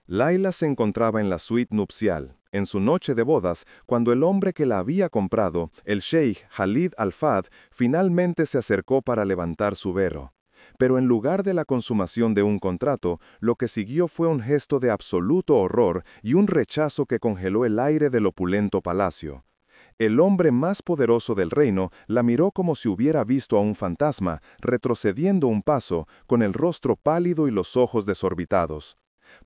Laila se encontraba en la suite nupcial, en su noche de bodas, cuando el hombre que la había comprado, el sheikh Khalid Al-Fahd, finalmente se acercó para levantar su velo. Pero en lugar de la consumación de un contrato, lo que siguió fue un gesto de absoluto horror y un rechazo que congeló el aire del opulento palacio. El hombre más poderoso del reino la miró como si hubiera visto a un fantasma, retrocediendo un paso, con el rostro pálido y los ojos desorbitados.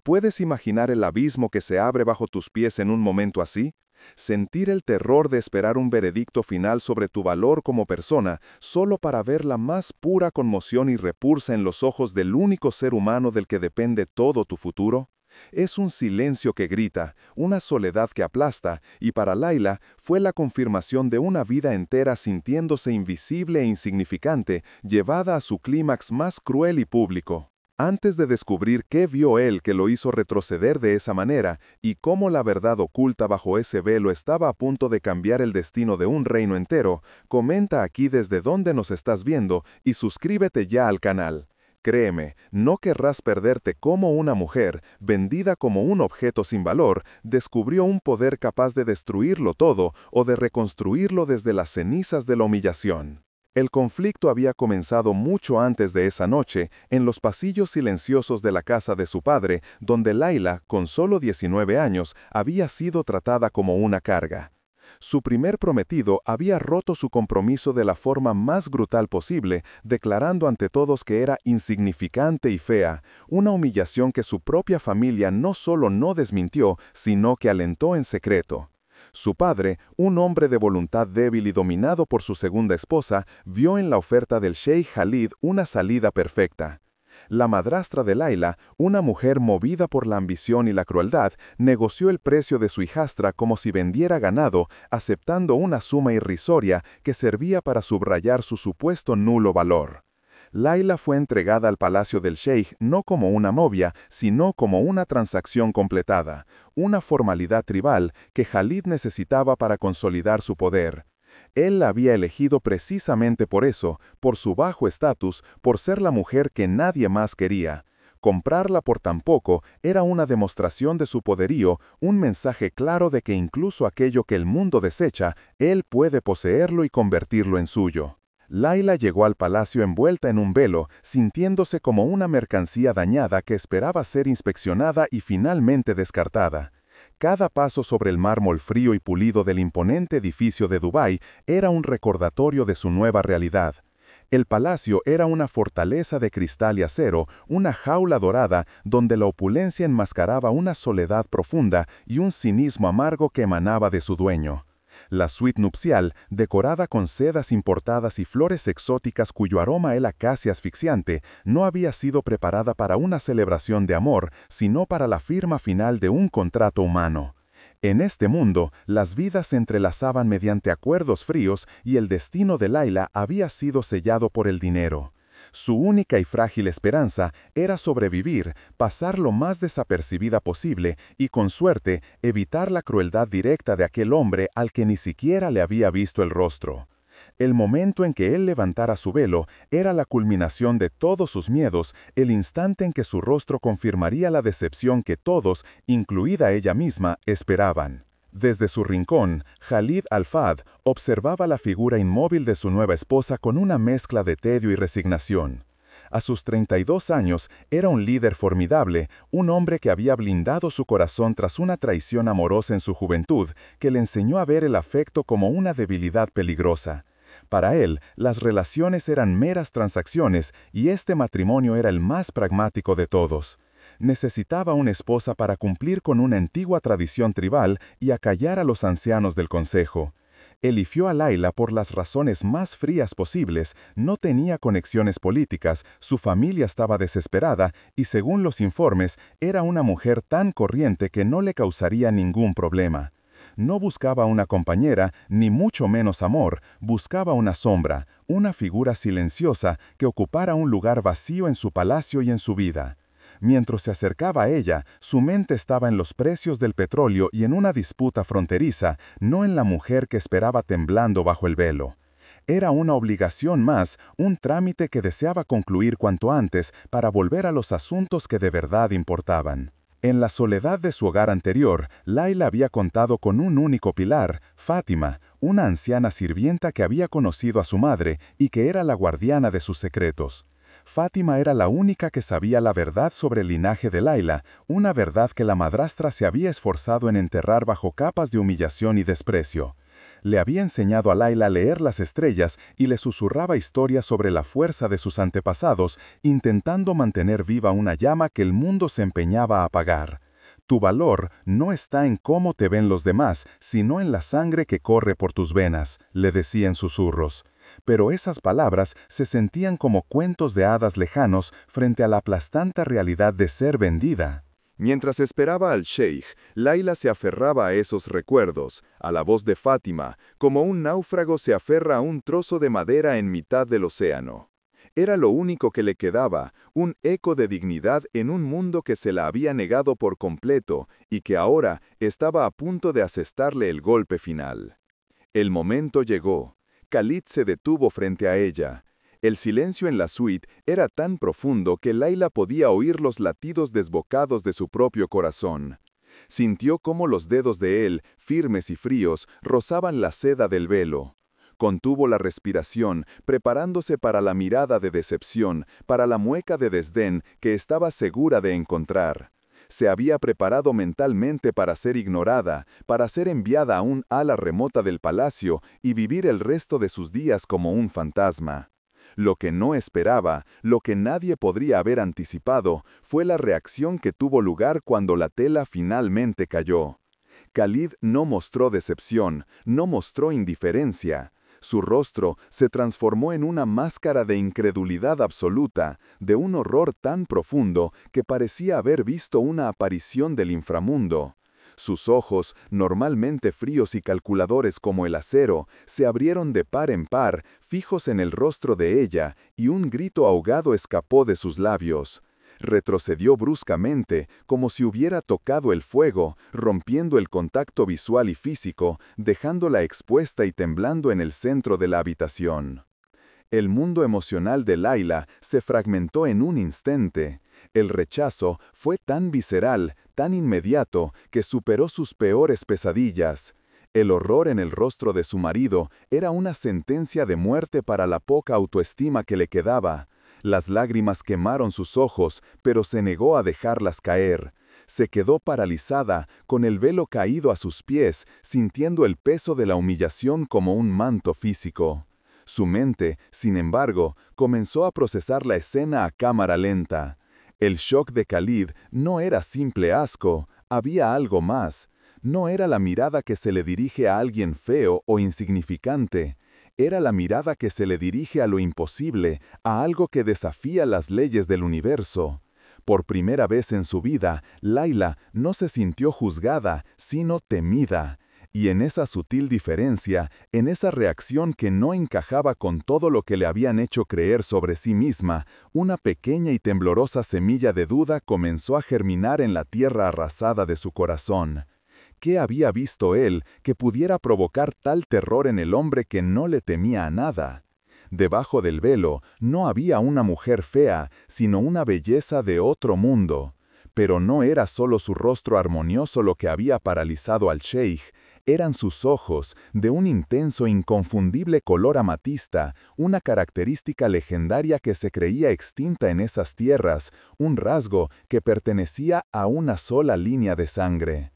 ¿Puedes imaginar el abismo que se abre bajo tus pies en un momento así? Sentir el terror de esperar un veredicto final sobre tu valor como persona solo para ver la más pura conmoción y repulsa en los ojos del único ser humano del que depende todo tu futuro. Es un silencio que grita, una soledad que aplasta, y para Laila fue la confirmación de una vida entera sintiéndose invisible e insignificante, llevada a su clímax más cruel y público. Antes de descubrir qué vio él que lo hizo retroceder de esa manera y cómo la verdad oculta bajo ese velo estaba a punto de cambiar el destino de un reino entero, comenta aquí desde dónde nos estás viendo y suscríbete ya al canal. Créeme, no querrás perderte cómo una mujer, vendida como un objeto sin valor, descubrió un poder capaz de destruirlo todo o de reconstruirlo desde las cenizas de la humillación. El conflicto había comenzado mucho antes de esa noche, en los pasillos silenciosos de la casa de su padre, donde Laila, con solo 19 años, había sido tratada como una carga. Su primer prometido había roto su compromiso de la forma más brutal posible, declarando ante todos que era insignificante y fea, una humillación que su propia familia no solo no desmintió, sino que alentó en secreto. Su padre, un hombre de voluntad débil y dominado por su segunda esposa, vio en la oferta del sheikh Khalid una salida perfecta. La madrastra de Laila, una mujer movida por la ambición y la crueldad, negoció el precio de su hijastra como si vendiera ganado, aceptando una suma irrisoria que servía para subrayar su supuesto nulo valor. Laila fue entregada al palacio del sheikh no como una novia, sino como una transacción completada, una formalidad tribal que Khalid necesitaba para consolidar su poder. Él la había elegido precisamente por eso, por su bajo estatus, por ser la mujer que nadie más quería. Comprarla por tan poco era una demostración de su poderío, un mensaje claro de que incluso aquello que el mundo desecha, él puede poseerlo y convertirlo en suyo. Laila llegó al palacio envuelta en un velo, sintiéndose como una mercancía dañada que esperaba ser inspeccionada y finalmente descartada. Cada paso sobre el mármol frío y pulido del imponente edificio de Dubái era un recordatorio de su nueva realidad. El palacio era una fortaleza de cristal y acero, una jaula dorada donde la opulencia enmascaraba una soledad profunda y un cinismo amargo que emanaba de su dueño. La suite nupcial, decorada con sedas importadas y flores exóticas cuyo aroma era casi asfixiante, no había sido preparada para una celebración de amor, sino para la firma final de un contrato humano. En este mundo, las vidas se entrelazaban mediante acuerdos fríos y el destino de Laila había sido sellado por el dinero. Su única y frágil esperanza era sobrevivir, pasar lo más desapercibida posible y, con suerte, evitar la crueldad directa de aquel hombre al que ni siquiera le había visto el rostro. El momento en que él levantara su velo era la culminación de todos sus miedos, el instante en que su rostro confirmaría la decepción que todos, incluida ella misma, esperaban. Desde su rincón, Khalid Al-Fahd observaba la figura inmóvil de su nueva esposa con una mezcla de tedio y resignación. A sus 32 años, era un líder formidable, un hombre que había blindado su corazón tras una traición amorosa en su juventud, que le enseñó a ver el afecto como una debilidad peligrosa. Para él, las relaciones eran meras transacciones y este matrimonio era el más pragmático de todos. Necesitaba una esposa para cumplir con una antigua tradición tribal y acallar a los ancianos del consejo. Eligió a Laila por las razones más frías posibles, no tenía conexiones políticas, su familia estaba desesperada y, según los informes, era una mujer tan corriente que no le causaría ningún problema. No buscaba una compañera, ni mucho menos amor, buscaba una sombra, una figura silenciosa que ocupara un lugar vacío en su palacio y en su vida. Mientras se acercaba a ella, su mente estaba en los precios del petróleo y en una disputa fronteriza, no en la mujer que esperaba temblando bajo el velo. Era una obligación más, un trámite que deseaba concluir cuanto antes para volver a los asuntos que de verdad importaban. En la soledad de su hogar anterior, Laila había contado con un único pilar, Fátima, una anciana sirvienta que había conocido a su madre y que era la guardiana de sus secretos. Fátima era la única que sabía la verdad sobre el linaje de Laila, una verdad que la madrastra se había esforzado en enterrar bajo capas de humillación y desprecio. Le había enseñado a Laila a leer las estrellas y le susurraba historias sobre la fuerza de sus antepasados, intentando mantener viva una llama que el mundo se empeñaba a apagar. Tu valor no está en cómo te ven los demás, sino en la sangre que corre por tus venas, le decía en susurros. Pero esas palabras se sentían como cuentos de hadas lejanos frente a la aplastante realidad de ser vendida. Mientras esperaba al sheikh, Laila se aferraba a esos recuerdos, a la voz de Fátima, como un náufrago se aferra a un trozo de madera en mitad del océano. Era lo único que le quedaba, un eco de dignidad en un mundo que se la había negado por completo y que ahora estaba a punto de asestarle el golpe final. El momento llegó. Khalid se detuvo frente a ella. El silencio en la suite era tan profundo que Laila podía oír los latidos desbocados de su propio corazón. Sintió cómo los dedos de él, firmes y fríos, rozaban la seda del velo. Contuvo la respiración, preparándose para la mirada de decepción, para la mueca de desdén que estaba segura de encontrar. Se había preparado mentalmente para ser ignorada, para ser enviada a un ala remota del palacio y vivir el resto de sus días como un fantasma. Lo que no esperaba, lo que nadie podría haber anticipado, fue la reacción que tuvo lugar cuando la tela finalmente cayó. Khalid no mostró decepción, no mostró indiferencia. Su rostro se transformó en una máscara de incredulidad absoluta, de un horror tan profundo que parecía haber visto una aparición del inframundo. Sus ojos, normalmente fríos y calculadores como el acero, se abrieron de par en par, fijos en el rostro de ella, y un grito ahogado escapó de sus labios. Retrocedió bruscamente, como si hubiera tocado el fuego, rompiendo el contacto visual y físico, dejándola expuesta y temblando en el centro de la habitación. El mundo emocional de Laila se fragmentó en un instante. El rechazo fue tan visceral, tan inmediato, que superó sus peores pesadillas. El horror en el rostro de su marido era una sentencia de muerte para la poca autoestima que le quedaba. Las lágrimas quemaron sus ojos, pero se negó a dejarlas caer. Se quedó paralizada, con el velo caído a sus pies, sintiendo el peso de la humillación como un manto físico. Su mente, sin embargo, comenzó a procesar la escena a cámara lenta. El shock de Khalid no era simple asco, había algo más. No era la mirada que se le dirige a alguien feo o insignificante. Era la mirada que se le dirige a lo imposible, a algo que desafía las leyes del universo. Por primera vez en su vida, Laila no se sintió juzgada, sino temida. Y en esa sutil diferencia, en esa reacción que no encajaba con todo lo que le habían hecho creer sobre sí misma, una pequeña y temblorosa semilla de duda comenzó a germinar en la tierra arrasada de su corazón. ¿Qué había visto él que pudiera provocar tal terror en el hombre que no le temía a nada? Debajo del velo no había una mujer fea, sino una belleza de otro mundo. Pero no era solo su rostro armonioso lo que había paralizado al sheikh, eran sus ojos, de un intenso e inconfundible color amatista, una característica legendaria que se creía extinta en esas tierras, un rasgo que pertenecía a una sola línea de sangre.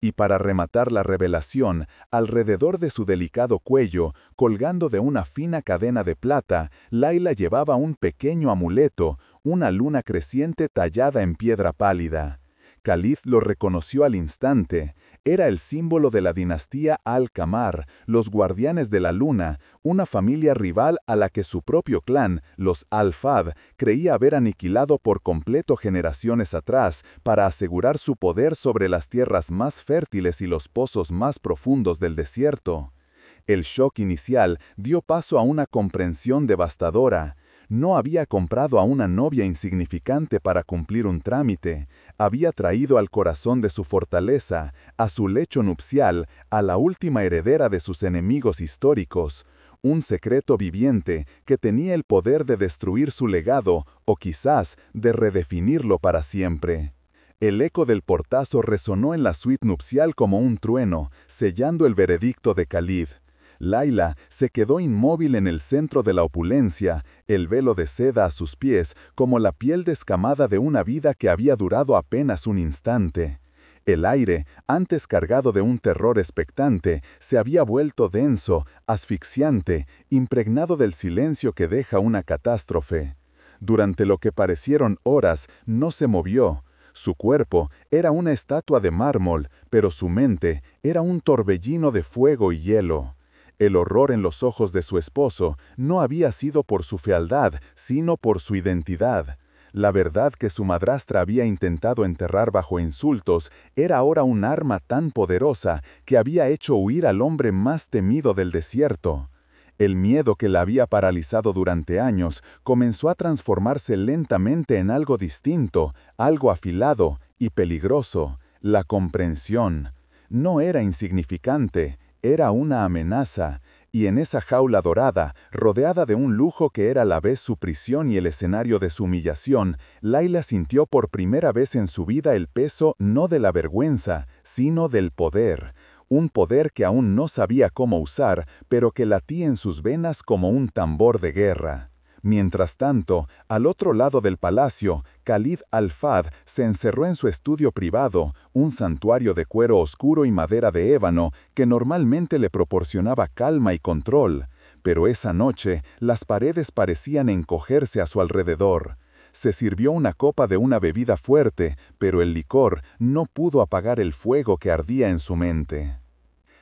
Y para rematar la revelación, alrededor de su delicado cuello, colgando de una fina cadena de plata, Laila llevaba un pequeño amuleto, una luna creciente tallada en piedra pálida. Khalid lo reconoció al instante. Era el símbolo de la dinastía Al-Qamar, los guardianes de la luna, una familia rival a la que su propio clan, los Al-Fahd, creía haber aniquilado por completo generaciones atrás para asegurar su poder sobre las tierras más fértiles y los pozos más profundos del desierto. El shock inicial dio paso a una comprensión devastadora. No había comprado a una novia insignificante para cumplir un trámite. Había traído al corazón de su fortaleza, a su lecho nupcial, a la última heredera de sus enemigos históricos. Un secreto viviente que tenía el poder de destruir su legado o quizás de redefinirlo para siempre. El eco del portazo resonó en la suite nupcial como un trueno, sellando el veredicto de Khalid. Layla se quedó inmóvil en el centro de la opulencia, el velo de seda a sus pies como la piel descamada de una vida que había durado apenas un instante. El aire, antes cargado de un terror expectante, se había vuelto denso, asfixiante, impregnado del silencio que deja una catástrofe. Durante lo que parecieron horas, no se movió. Su cuerpo era una estatua de mármol, pero su mente era un torbellino de fuego y hielo. El horror en los ojos de su esposo no había sido por su fealdad, sino por su identidad. La verdad que su madrastra había intentado enterrar bajo insultos era ahora un arma tan poderosa que había hecho huir al hombre más temido del desierto. El miedo que la había paralizado durante años comenzó a transformarse lentamente en algo distinto, algo afilado y peligroso: la comprensión. No era insignificante, era una amenaza, y en esa jaula dorada, rodeada de un lujo que era a la vez su prisión y el escenario de su humillación, Layla sintió por primera vez en su vida el peso no de la vergüenza, sino del poder. Un poder que aún no sabía cómo usar, pero que latía en sus venas como un tambor de guerra. Mientras tanto, al otro lado del palacio, Khalid al-Fahd se encerró en su estudio privado, un santuario de cuero oscuro y madera de ébano que normalmente le proporcionaba calma y control. Pero esa noche, las paredes parecían encogerse a su alrededor. Se sirvió una copa de una bebida fuerte, pero el licor no pudo apagar el fuego que ardía en su mente.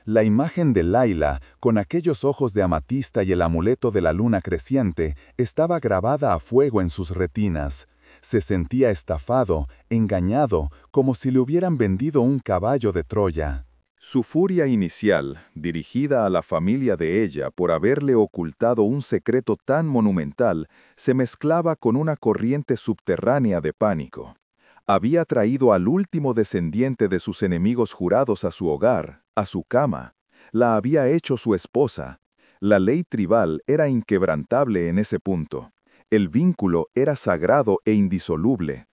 La imagen de Layla, con aquellos ojos de amatista y el amuleto de la luna creciente, estaba grabada a fuego en sus retinas. Se sentía estafado, engañado, como si le hubieran vendido un caballo de Troya. Su furia inicial, dirigida a la familia de ella por haberle ocultado un secreto tan monumental, se mezclaba con una corriente subterránea de pánico. Había traído al último descendiente de sus enemigos jurados a su hogar, a su cama. La había hecho su esposa. La ley tribal era inquebrantable en ese punto. El vínculo era sagrado e indisoluble.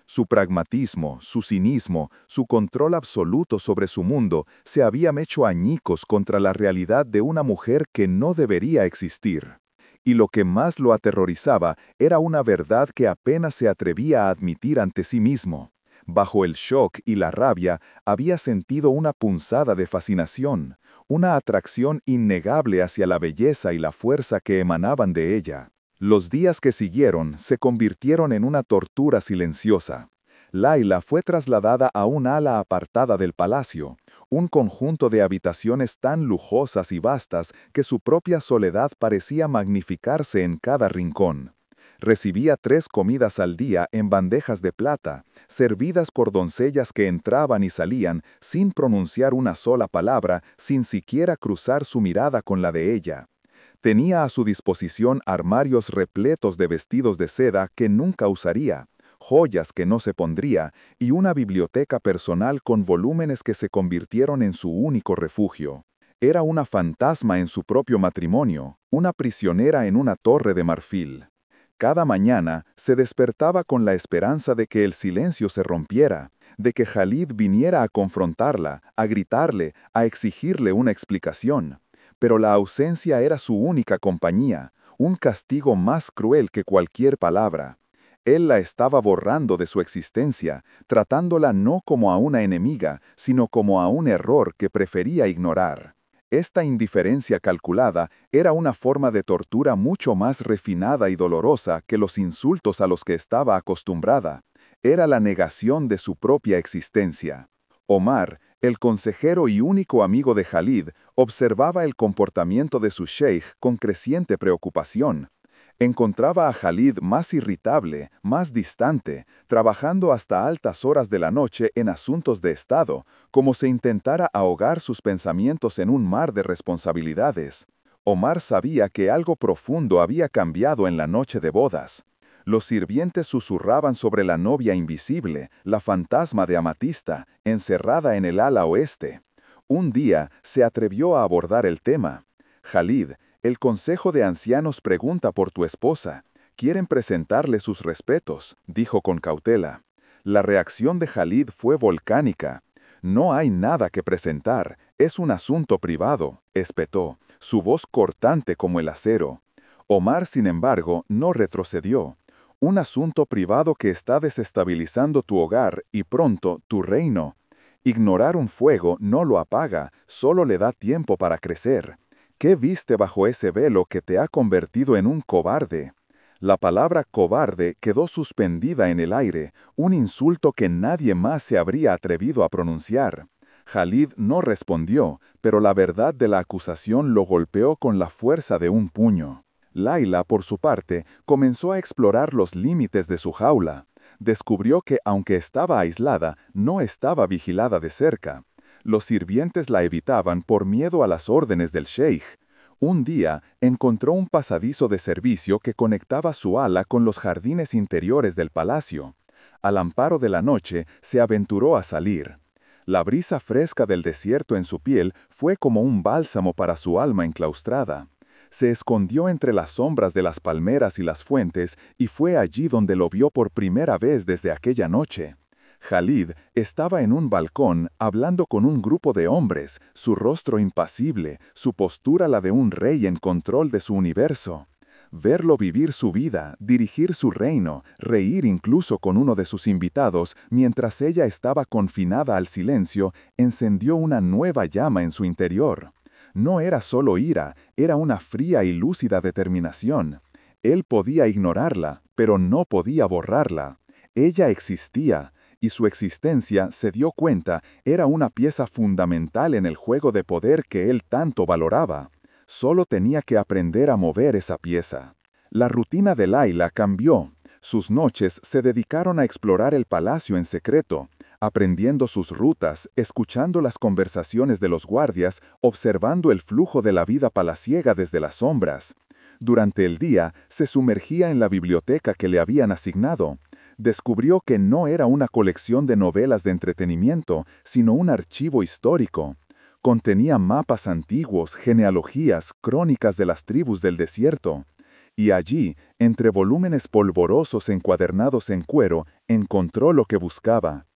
Su pragmatismo, su cinismo, su control absoluto sobre su mundo se habían hecho añicos contra la realidad de una mujer que no debería existir. Y lo que más lo aterrorizaba era una verdad que apenas se atrevía a admitir ante sí mismo. Bajo el shock y la rabia había sentido una punzada de fascinación, una atracción innegable hacia la belleza y la fuerza que emanaban de ella. Los días que siguieron se convirtieron en una tortura silenciosa. Layla fue trasladada a un ala apartada del palacio, un conjunto de habitaciones tan lujosas y vastas que su propia soledad parecía magnificarse en cada rincón. Recibía 3 comidas al día en bandejas de plata, servidas por doncellas que entraban y salían sin pronunciar una sola palabra, sin siquiera cruzar su mirada con la de ella. Tenía a su disposición armarios repletos de vestidos de seda que nunca usaría, joyas que no se pondría y una biblioteca personal con volúmenes que se convirtieron en su único refugio. Era una fantasma en su propio matrimonio, una prisionera en una torre de marfil. Cada mañana se despertaba con la esperanza de que el silencio se rompiera, de que Khalid viniera a confrontarla, a gritarle, a exigirle una explicación. Pero la ausencia era su única compañía, un castigo más cruel que cualquier palabra. Él la estaba borrando de su existencia, tratándola no como a una enemiga, sino como a un error que prefería ignorar. Esta indiferencia calculada era una forma de tortura mucho más refinada y dolorosa que los insultos a los que estaba acostumbrada. Era la negación de su propia existencia. Omar, el consejero y único amigo de Khalid, observaba el comportamiento de su sheikh con creciente preocupación. Encontraba a Khalid más irritable, más distante, trabajando hasta altas horas de la noche en asuntos de Estado, como si intentara ahogar sus pensamientos en un mar de responsabilidades. Omar sabía que algo profundo había cambiado en la noche de bodas. Los sirvientes susurraban sobre la novia invisible, la fantasma de Amatista, encerrada en el ala oeste. Un día se atrevió a abordar el tema. Khalid, el consejo de ancianos pregunta por tu esposa. Quieren presentarle sus respetos, dijo con cautela. La reacción de Khalid fue volcánica. «No hay nada que presentar, es un asunto privado», espetó, su voz cortante como el acero. Omar, sin embargo, no retrocedió. «Un asunto privado que está desestabilizando tu hogar y pronto tu reino. Ignorar un fuego no lo apaga, solo le da tiempo para crecer. ¿Qué viste bajo ese velo que te ha convertido en un cobarde?» La palabra cobarde quedó suspendida en el aire, un insulto que nadie más se habría atrevido a pronunciar. Khalid no respondió, pero la verdad de la acusación lo golpeó con la fuerza de un puño. Layla, por su parte, comenzó a explorar los límites de su jaula. Descubrió que, aunque estaba aislada, no estaba vigilada de cerca. Los sirvientes la evitaban por miedo a las órdenes del sheikh. Un día, encontró un pasadizo de servicio que conectaba su ala con los jardines interiores del palacio. Al amparo de la noche, se aventuró a salir. La brisa fresca del desierto en su piel fue como un bálsamo para su alma enclaustrada. Se escondió entre las sombras de las palmeras y las fuentes y fue allí donde lo vio por primera vez desde aquella noche. Khalid estaba en un balcón hablando con un grupo de hombres, su rostro impasible, su postura la de un rey en control de su universo. Verlo vivir su vida, dirigir su reino, reír incluso con uno de sus invitados mientras ella estaba confinada al silencio, encendió una nueva llama en su interior. No era solo ira, era una fría y lúcida determinación. Él podía ignorarla, pero no podía borrarla. Ella existía, y su existencia, se dio cuenta, era una pieza fundamental en el juego de poder que él tanto valoraba. Solo tenía que aprender a mover esa pieza. La rutina de Layla cambió. Sus noches se dedicaron a explorar el palacio en secreto, aprendiendo sus rutas, escuchando las conversaciones de los guardias, observando el flujo de la vida palaciega desde las sombras. Durante el día, se sumergía en la biblioteca que le habían asignado. Descubrió que no era una colección de novelas de entretenimiento, sino un archivo histórico. Contenía mapas antiguos, genealogías, crónicas de las tribus del desierto. Y allí, entre volúmenes polvorosos encuadernados en cuero, encontró lo que buscaba.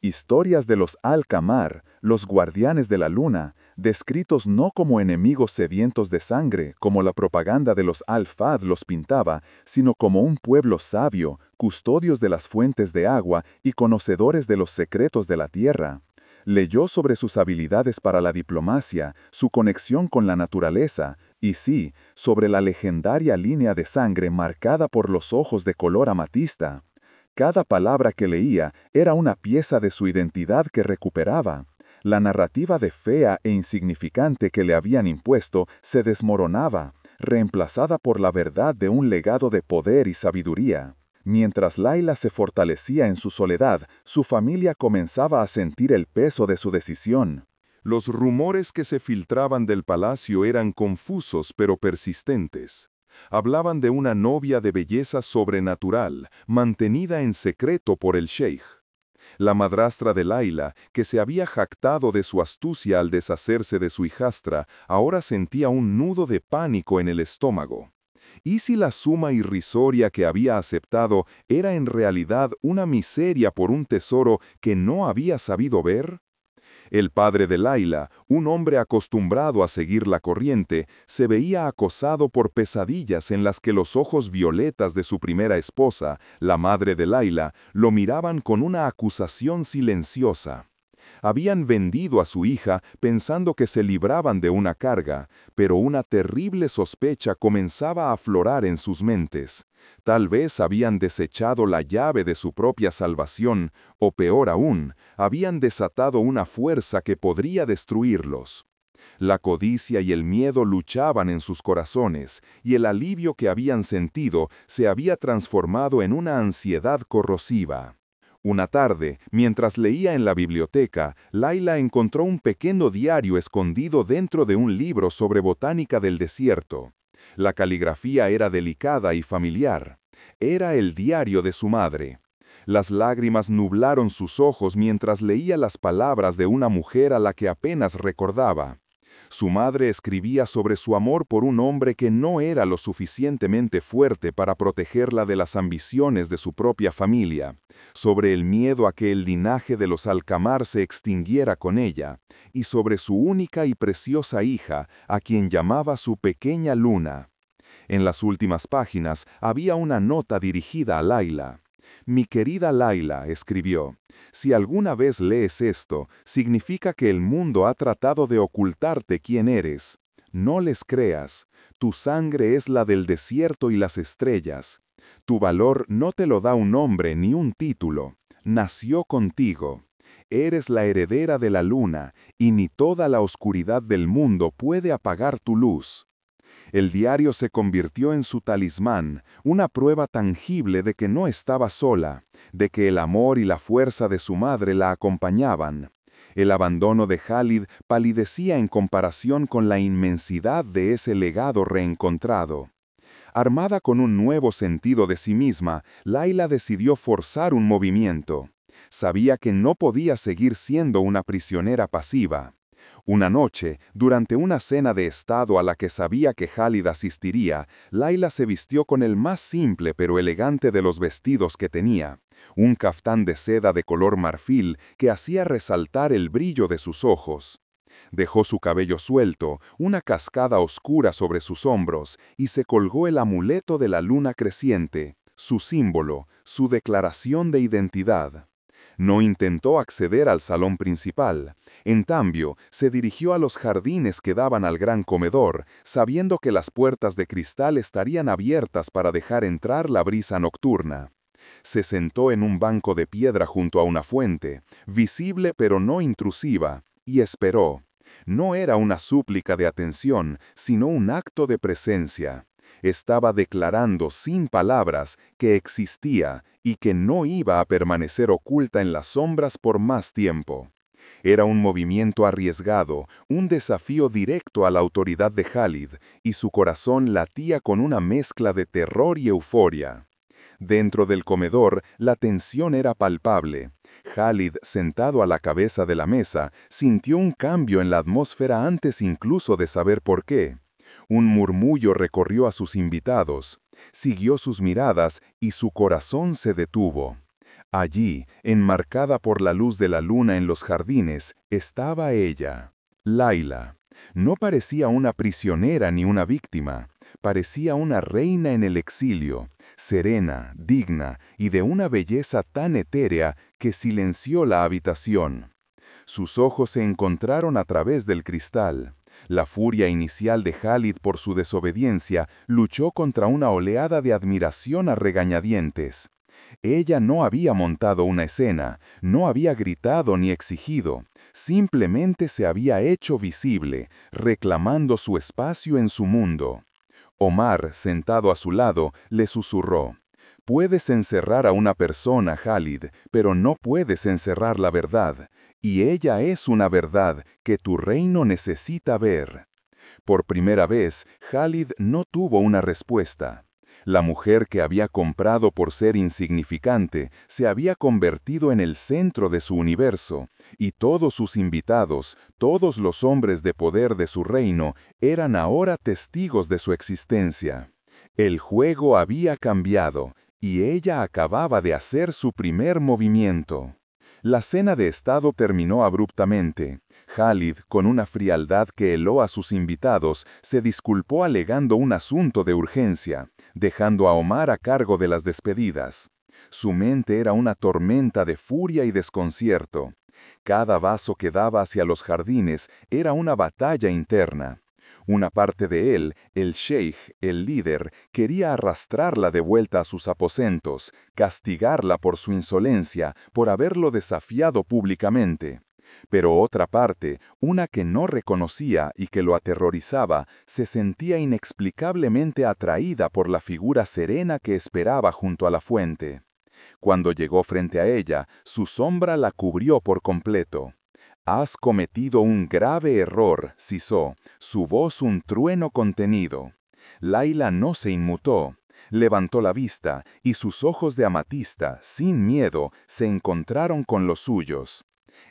Historias de los Al-Qamar, los guardianes de la luna, descritos no como enemigos sedientos de sangre, como la propaganda de los Al-Fad los pintaba, sino como un pueblo sabio, custodios de las fuentes de agua y conocedores de los secretos de la tierra. Leyó sobre sus habilidades para la diplomacia, su conexión con la naturaleza, y sí, sobre la legendaria línea de sangre marcada por los ojos de color amatista. Cada palabra que leía era una pieza de su identidad que recuperaba. La narrativa de fea e insignificante que le habían impuesto se desmoronaba, reemplazada por la verdad de un legado de poder y sabiduría. Mientras Layla se fortalecía en su soledad, su familia comenzaba a sentir el peso de su decisión. Los rumores que se filtraban del palacio eran confusos pero persistentes. Hablaban de una novia de belleza sobrenatural, mantenida en secreto por el sheikh. La madrastra de Layla, que se había jactado de su astucia al deshacerse de su hijastra, ahora sentía un nudo de pánico en el estómago. ¿Y si la suma irrisoria que había aceptado era en realidad una miseria por un tesoro que no había sabido ver? El padre de Layla, un hombre acostumbrado a seguir la corriente, se veía acosado por pesadillas en las que los ojos violetas de su primera esposa, la madre de Layla, lo miraban con una acusación silenciosa. Habían vendido a su hija pensando que se libraban de una carga, pero una terrible sospecha comenzaba a aflorar en sus mentes. Tal vez habían desechado la llave de su propia salvación, o peor aún, habían desatado una fuerza que podría destruirlos. La codicia y el miedo luchaban en sus corazones, y el alivio que habían sentido se había transformado en una ansiedad corrosiva. Una tarde, mientras leía en la biblioteca, Layla encontró un pequeño diario escondido dentro de un libro sobre botánica del desierto. La caligrafía era delicada y familiar. Era el diario de su madre. Las lágrimas nublaron sus ojos mientras leía las palabras de una mujer a la que apenas recordaba. Su madre escribía sobre su amor por un hombre que no era lo suficientemente fuerte para protegerla de las ambiciones de su propia familia, sobre el miedo a que el linaje de los Alcamar se extinguiera con ella, y sobre su única y preciosa hija, a quien llamaba su pequeña Luna. En las últimas páginas había una nota dirigida a Laila. «Mi querida Laila», escribió, «si alguna vez lees esto, significa que el mundo ha tratado de ocultarte quién eres. No les creas. Tu sangre es la del desierto y las estrellas. Tu valor no te lo da un hombre ni un título. Nació contigo. Eres la heredera de la luna, y ni toda la oscuridad del mundo puede apagar tu luz». El diario se convirtió en su talismán, una prueba tangible de que no estaba sola, de que el amor y la fuerza de su madre la acompañaban. El abandono de Khalid palidecía en comparación con la inmensidad de ese legado reencontrado. Armada con un nuevo sentido de sí misma, Laila decidió forzar un movimiento. Sabía que no podía seguir siendo una prisionera pasiva. Una noche, durante una cena de estado a la que sabía que Khalid asistiría, Laila se vistió con el más simple pero elegante de los vestidos que tenía, un caftán de seda de color marfil que hacía resaltar el brillo de sus ojos. Dejó su cabello suelto, una cascada oscura sobre sus hombros, y se colgó el amuleto de la luna creciente, su símbolo, su declaración de identidad. No intentó acceder al salón principal. En cambio, se dirigió a los jardines que daban al gran comedor, sabiendo que las puertas de cristal estarían abiertas para dejar entrar la brisa nocturna. Se sentó en un banco de piedra junto a una fuente, visible pero no intrusiva, y esperó. No era una súplica de atención, sino un acto de presencia. Estaba declarando sin palabras que existía y que no iba a permanecer oculta en las sombras por más tiempo. Era un movimiento arriesgado, un desafío directo a la autoridad de Khalid, y su corazón latía con una mezcla de terror y euforia. Dentro del comedor, la tensión era palpable. Khalid, sentado a la cabeza de la mesa, sintió un cambio en la atmósfera antes incluso de saber por qué. Un murmullo recorrió a sus invitados, siguió sus miradas y su corazón se detuvo. Allí, enmarcada por la luz de la luna en los jardines, estaba ella, Laila. No parecía una prisionera ni una víctima, parecía una reina en el exilio, serena, digna y de una belleza tan etérea que silenció la habitación. Sus ojos se encontraron a través del cristal. La furia inicial de Khalid por su desobediencia luchó contra una oleada de admiración a regañadientes. Ella no había montado una escena, no había gritado ni exigido, simplemente se había hecho visible, reclamando su espacio en su mundo. Omar, sentado a su lado, le susurró: «Puedes encerrar a una persona, Khalid, pero no puedes encerrar la verdad. Y ella es una verdad que tu reino necesita ver». Por primera vez, Khalid no tuvo una respuesta. La mujer que había comprado por ser insignificante se había convertido en el centro de su universo, y todos sus invitados, todos los hombres de poder de su reino, eran ahora testigos de su existencia. El juego había cambiado, y ella acababa de hacer su primer movimiento. La cena de estado terminó abruptamente. Khalid, con una frialdad que heló a sus invitados, se disculpó alegando un asunto de urgencia, dejando a Omar a cargo de las despedidas. Su mente era una tormenta de furia y desconcierto. Cada vaso que daba hacia los jardines era una batalla interna. Una parte de él, el sheikh, el líder, quería arrastrarla de vuelta a sus aposentos, castigarla por su insolencia, por haberlo desafiado públicamente. Pero otra parte, una que no reconocía y que lo aterrorizaba, se sentía inexplicablemente atraída por la figura serena que esperaba junto a la fuente. Cuando llegó frente a ella, su sombra la cubrió por completo. «Has cometido un grave error», sisó, su voz un trueno contenido. Laila no se inmutó. Levantó la vista y sus ojos de amatista, sin miedo, se encontraron con los suyos.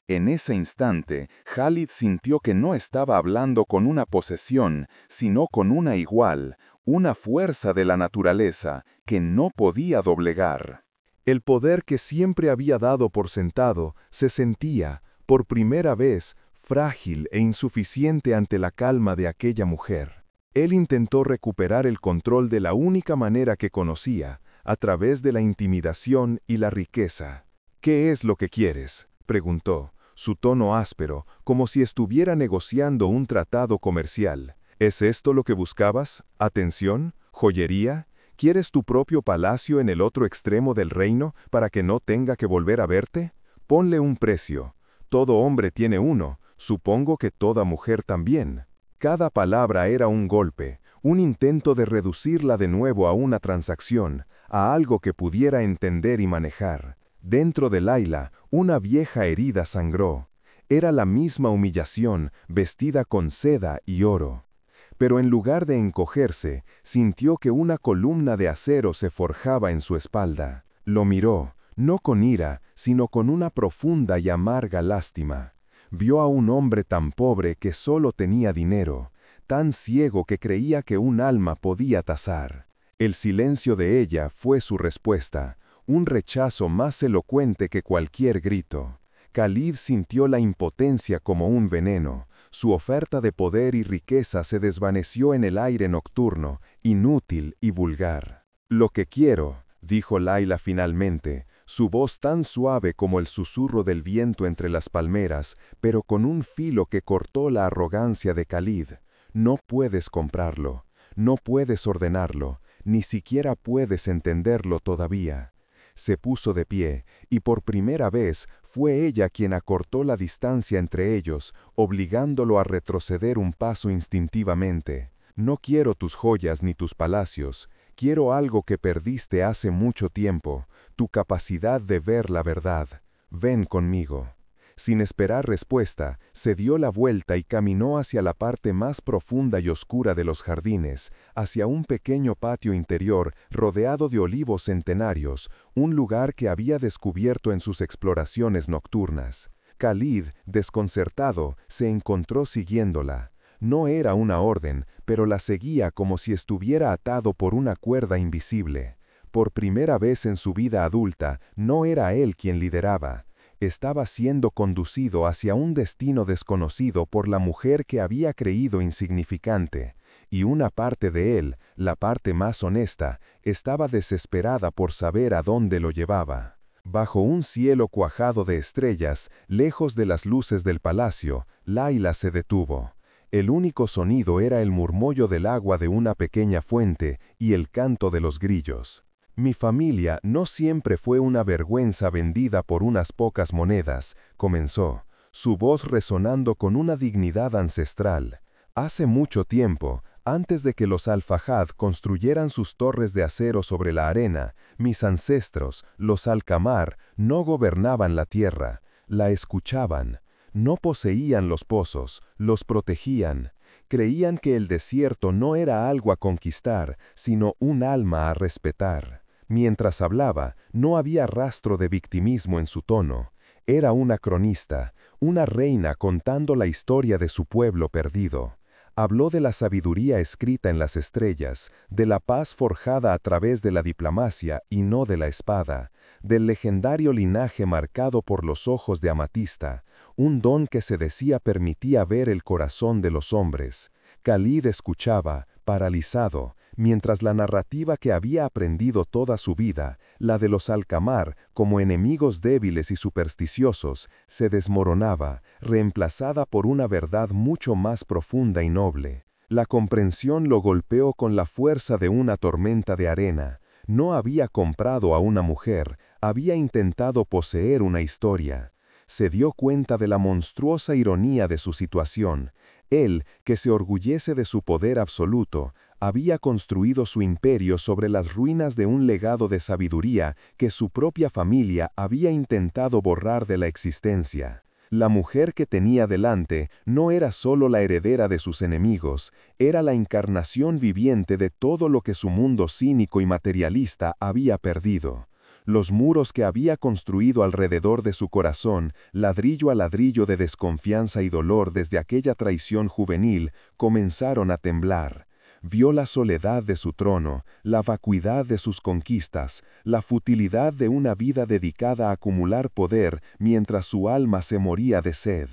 En ese instante, Khalid sintió que no estaba hablando con una posesión, sino con una igual, una fuerza de la naturaleza que no podía doblegar. El poder que siempre había dado por sentado se sentía, por primera vez, frágil e insuficiente ante la calma de aquella mujer. Él intentó recuperar el control de la única manera que conocía, a través de la intimidación y la riqueza. «¿Qué es lo que quieres?», preguntó, su tono áspero, como si estuviera negociando un tratado comercial. «¿Es esto lo que buscabas? ¿Atención? ¿Joyería? ¿Quieres tu propio palacio en el otro extremo del reino para que no tenga que volver a verte? Ponle un precio. Todo hombre tiene uno, supongo que toda mujer también». Cada palabra era un golpe, un intento de reducirla de nuevo a una transacción, a algo que pudiera entender y manejar. Dentro de Layla, una vieja herida sangró. Era la misma humillación, vestida con seda y oro. Pero en lugar de encogerse, sintió que una columna de acero se forjaba en su espalda. Lo miró, no con ira, sino con una profunda y amarga lástima. Vio a un hombre tan pobre que solo tenía dinero, tan ciego que creía que un alma podía tasar. El silencio de ella fue su respuesta, un rechazo más elocuente que cualquier grito. Khalid sintió la impotencia como un veneno. Su oferta de poder y riqueza se desvaneció en el aire nocturno, inútil y vulgar. «Lo que quiero», dijo Layla finalmente, su voz tan suave como el susurro del viento entre las palmeras, pero con un filo que cortó la arrogancia de Khalid. «No puedes comprarlo, no puedes ordenarlo, ni siquiera puedes entenderlo todavía». Se puso de pie, y por primera vez fue ella quien acortó la distancia entre ellos, obligándolo a retroceder un paso instintivamente. «No quiero tus joyas ni tus palacios, quiero algo que perdiste hace mucho tiempo, tu capacidad de ver la verdad. Ven conmigo». Sin esperar respuesta, se dio la vuelta y caminó hacia la parte más profunda y oscura de los jardines, hacia un pequeño patio interior rodeado de olivos centenarios, un lugar que había descubierto en sus exploraciones nocturnas. Khalid, desconcertado, se encontró siguiéndola. No era una orden, pero la seguía como si estuviera atado por una cuerda invisible. Por primera vez en su vida adulta, no era él quien lideraba. Estaba siendo conducido hacia un destino desconocido por la mujer que había creído insignificante, y una parte de él, la parte más honesta, estaba desesperada por saber a dónde lo llevaba. Bajo un cielo cuajado de estrellas, lejos de las luces del palacio, Layla se detuvo. El único sonido era el murmullo del agua de una pequeña fuente y el canto de los grillos. «Mi familia no siempre fue una vergüenza vendida por unas pocas monedas», comenzó, su voz resonando con una dignidad ancestral. «Hace mucho tiempo, antes de que los Al-Fahad construyeran sus torres de acero sobre la arena, mis ancestros, los Al-Qamar, no gobernaban la tierra, la escuchaban. No poseían los pozos, los protegían. Creían que el desierto no era algo a conquistar, sino un alma a respetar». Mientras hablaba, no había rastro de victimismo en su tono. Era una cronista, una reina contando la historia de su pueblo perdido. Habló de la sabiduría escrita en las estrellas, de la paz forjada a través de la diplomacia y no de la espada, del legendario linaje marcado por los ojos de amatista, un don que se decía permitía ver el corazón de los hombres. Khalid escuchaba, paralizado, mientras la narrativa que había aprendido toda su vida, la de los Al-Qamar como enemigos débiles y supersticiosos, se desmoronaba, reemplazada por una verdad mucho más profunda y noble. La comprensión lo golpeó con la fuerza de una tormenta de arena. No había comprado a una mujer, había intentado poseer una historia. Se dio cuenta de la monstruosa ironía de su situación. Él, que se orgullece de su poder absoluto, había construido su imperio sobre las ruinas de un legado de sabiduría que su propia familia había intentado borrar de la existencia. La mujer que tenía delante no era solo la heredera de sus enemigos, era la encarnación viviente de todo lo que su mundo cínico y materialista había perdido. Los muros que había construido alrededor de su corazón, ladrillo a ladrillo de desconfianza y dolor desde aquella traición juvenil, comenzaron a temblar. Vio la soledad de su trono, la vacuidad de sus conquistas, la futilidad de una vida dedicada a acumular poder mientras su alma se moría de sed.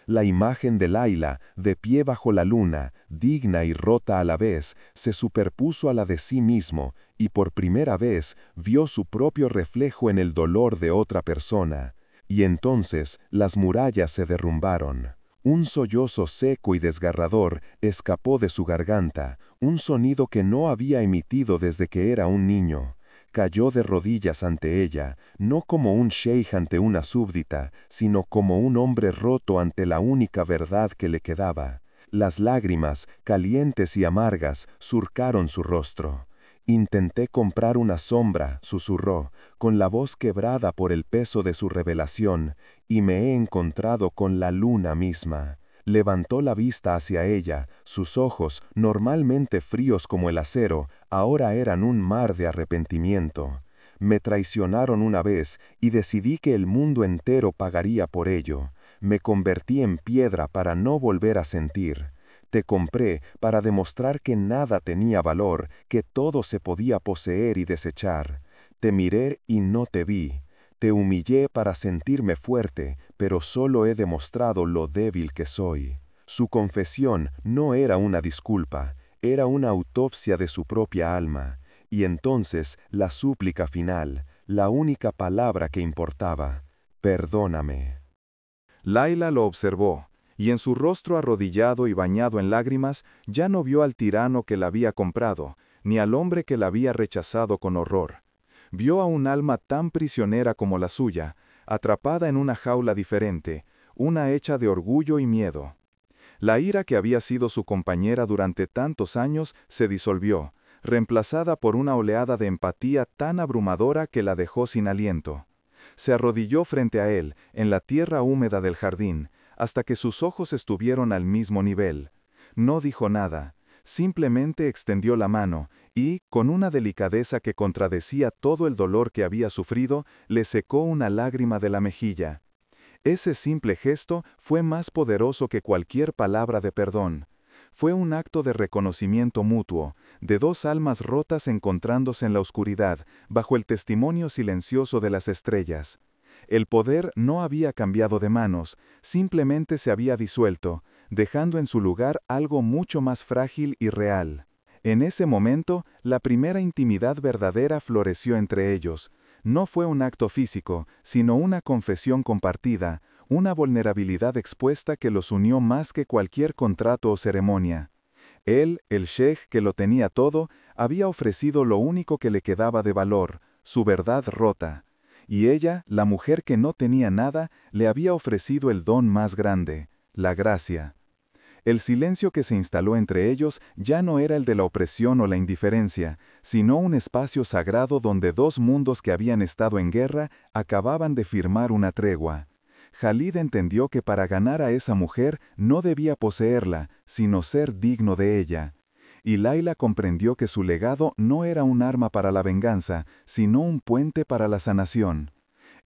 La imagen de Layla, de pie bajo la luna, digna y rota a la vez, se superpuso a la de sí mismo, y por primera vez vio su propio reflejo en el dolor de otra persona. Y entonces las murallas se derrumbaron. Un sollozo seco y desgarrador escapó de su garganta, un sonido que no había emitido desde que era un niño. Cayó de rodillas ante ella, no como un sheij ante una súbdita, sino como un hombre roto ante la única verdad que le quedaba. Las lágrimas, calientes y amargas, surcaron su rostro. «Intenté comprar una sombra», susurró, con la voz quebrada por el peso de su revelación, «y me he encontrado con la luna misma». Levantó la vista hacia ella, sus ojos, normalmente fríos como el acero, ahora eran un mar de arrepentimiento. «Me traicionaron una vez y decidí que el mundo entero pagaría por ello. Me convertí en piedra para no volver a sentir. Te compré para demostrar que nada tenía valor, que todo se podía poseer y desechar. Te miré y no te vi. Te humillé para sentirme fuerte, pero solo he demostrado lo débil que soy». Su confesión no era una disculpa, era una autopsia de su propia alma. Y entonces la súplica final, la única palabra que importaba: «Perdóname». Layla lo observó, y en su rostro arrodillado y bañado en lágrimas ya no vio al tirano que la había comprado, ni al hombre que la había rechazado con horror. Vio a un alma tan prisionera como la suya, atrapada en una jaula diferente, una hecha de orgullo y miedo. La ira que había sido su compañera durante tantos años se disolvió, reemplazada por una oleada de empatía tan abrumadora que la dejó sin aliento. Se arrodilló frente a él, en la tierra húmeda del jardín, hasta que sus ojos estuvieron al mismo nivel. No dijo nada, simplemente extendió la mano y, con una delicadeza que contradecía todo el dolor que había sufrido, le secó una lágrima de la mejilla. Ese simple gesto fue más poderoso que cualquier palabra de perdón. Fue un acto de reconocimiento mutuo, de dos almas rotas encontrándose en la oscuridad, bajo el testimonio silencioso de las estrellas. El poder no había cambiado de manos, simplemente se había disuelto, dejando en su lugar algo mucho más frágil y real. En ese momento, la primera intimidad verdadera floreció entre ellos. No fue un acto físico, sino una confesión compartida, una vulnerabilidad expuesta que los unió más que cualquier contrato o ceremonia. Él, el sheij que lo tenía todo, había ofrecido lo único que le quedaba de valor, su verdad rota. Y ella, la mujer que no tenía nada, le había ofrecido el don más grande, la gracia. El silencio que se instaló entre ellos ya no era el de la opresión o la indiferencia, sino un espacio sagrado donde dos mundos que habían estado en guerra acababan de firmar una tregua. Khalid entendió que para ganar a esa mujer no debía poseerla, sino ser digno de ella. Y Layla comprendió que su legado no era un arma para la venganza, sino un puente para la sanación.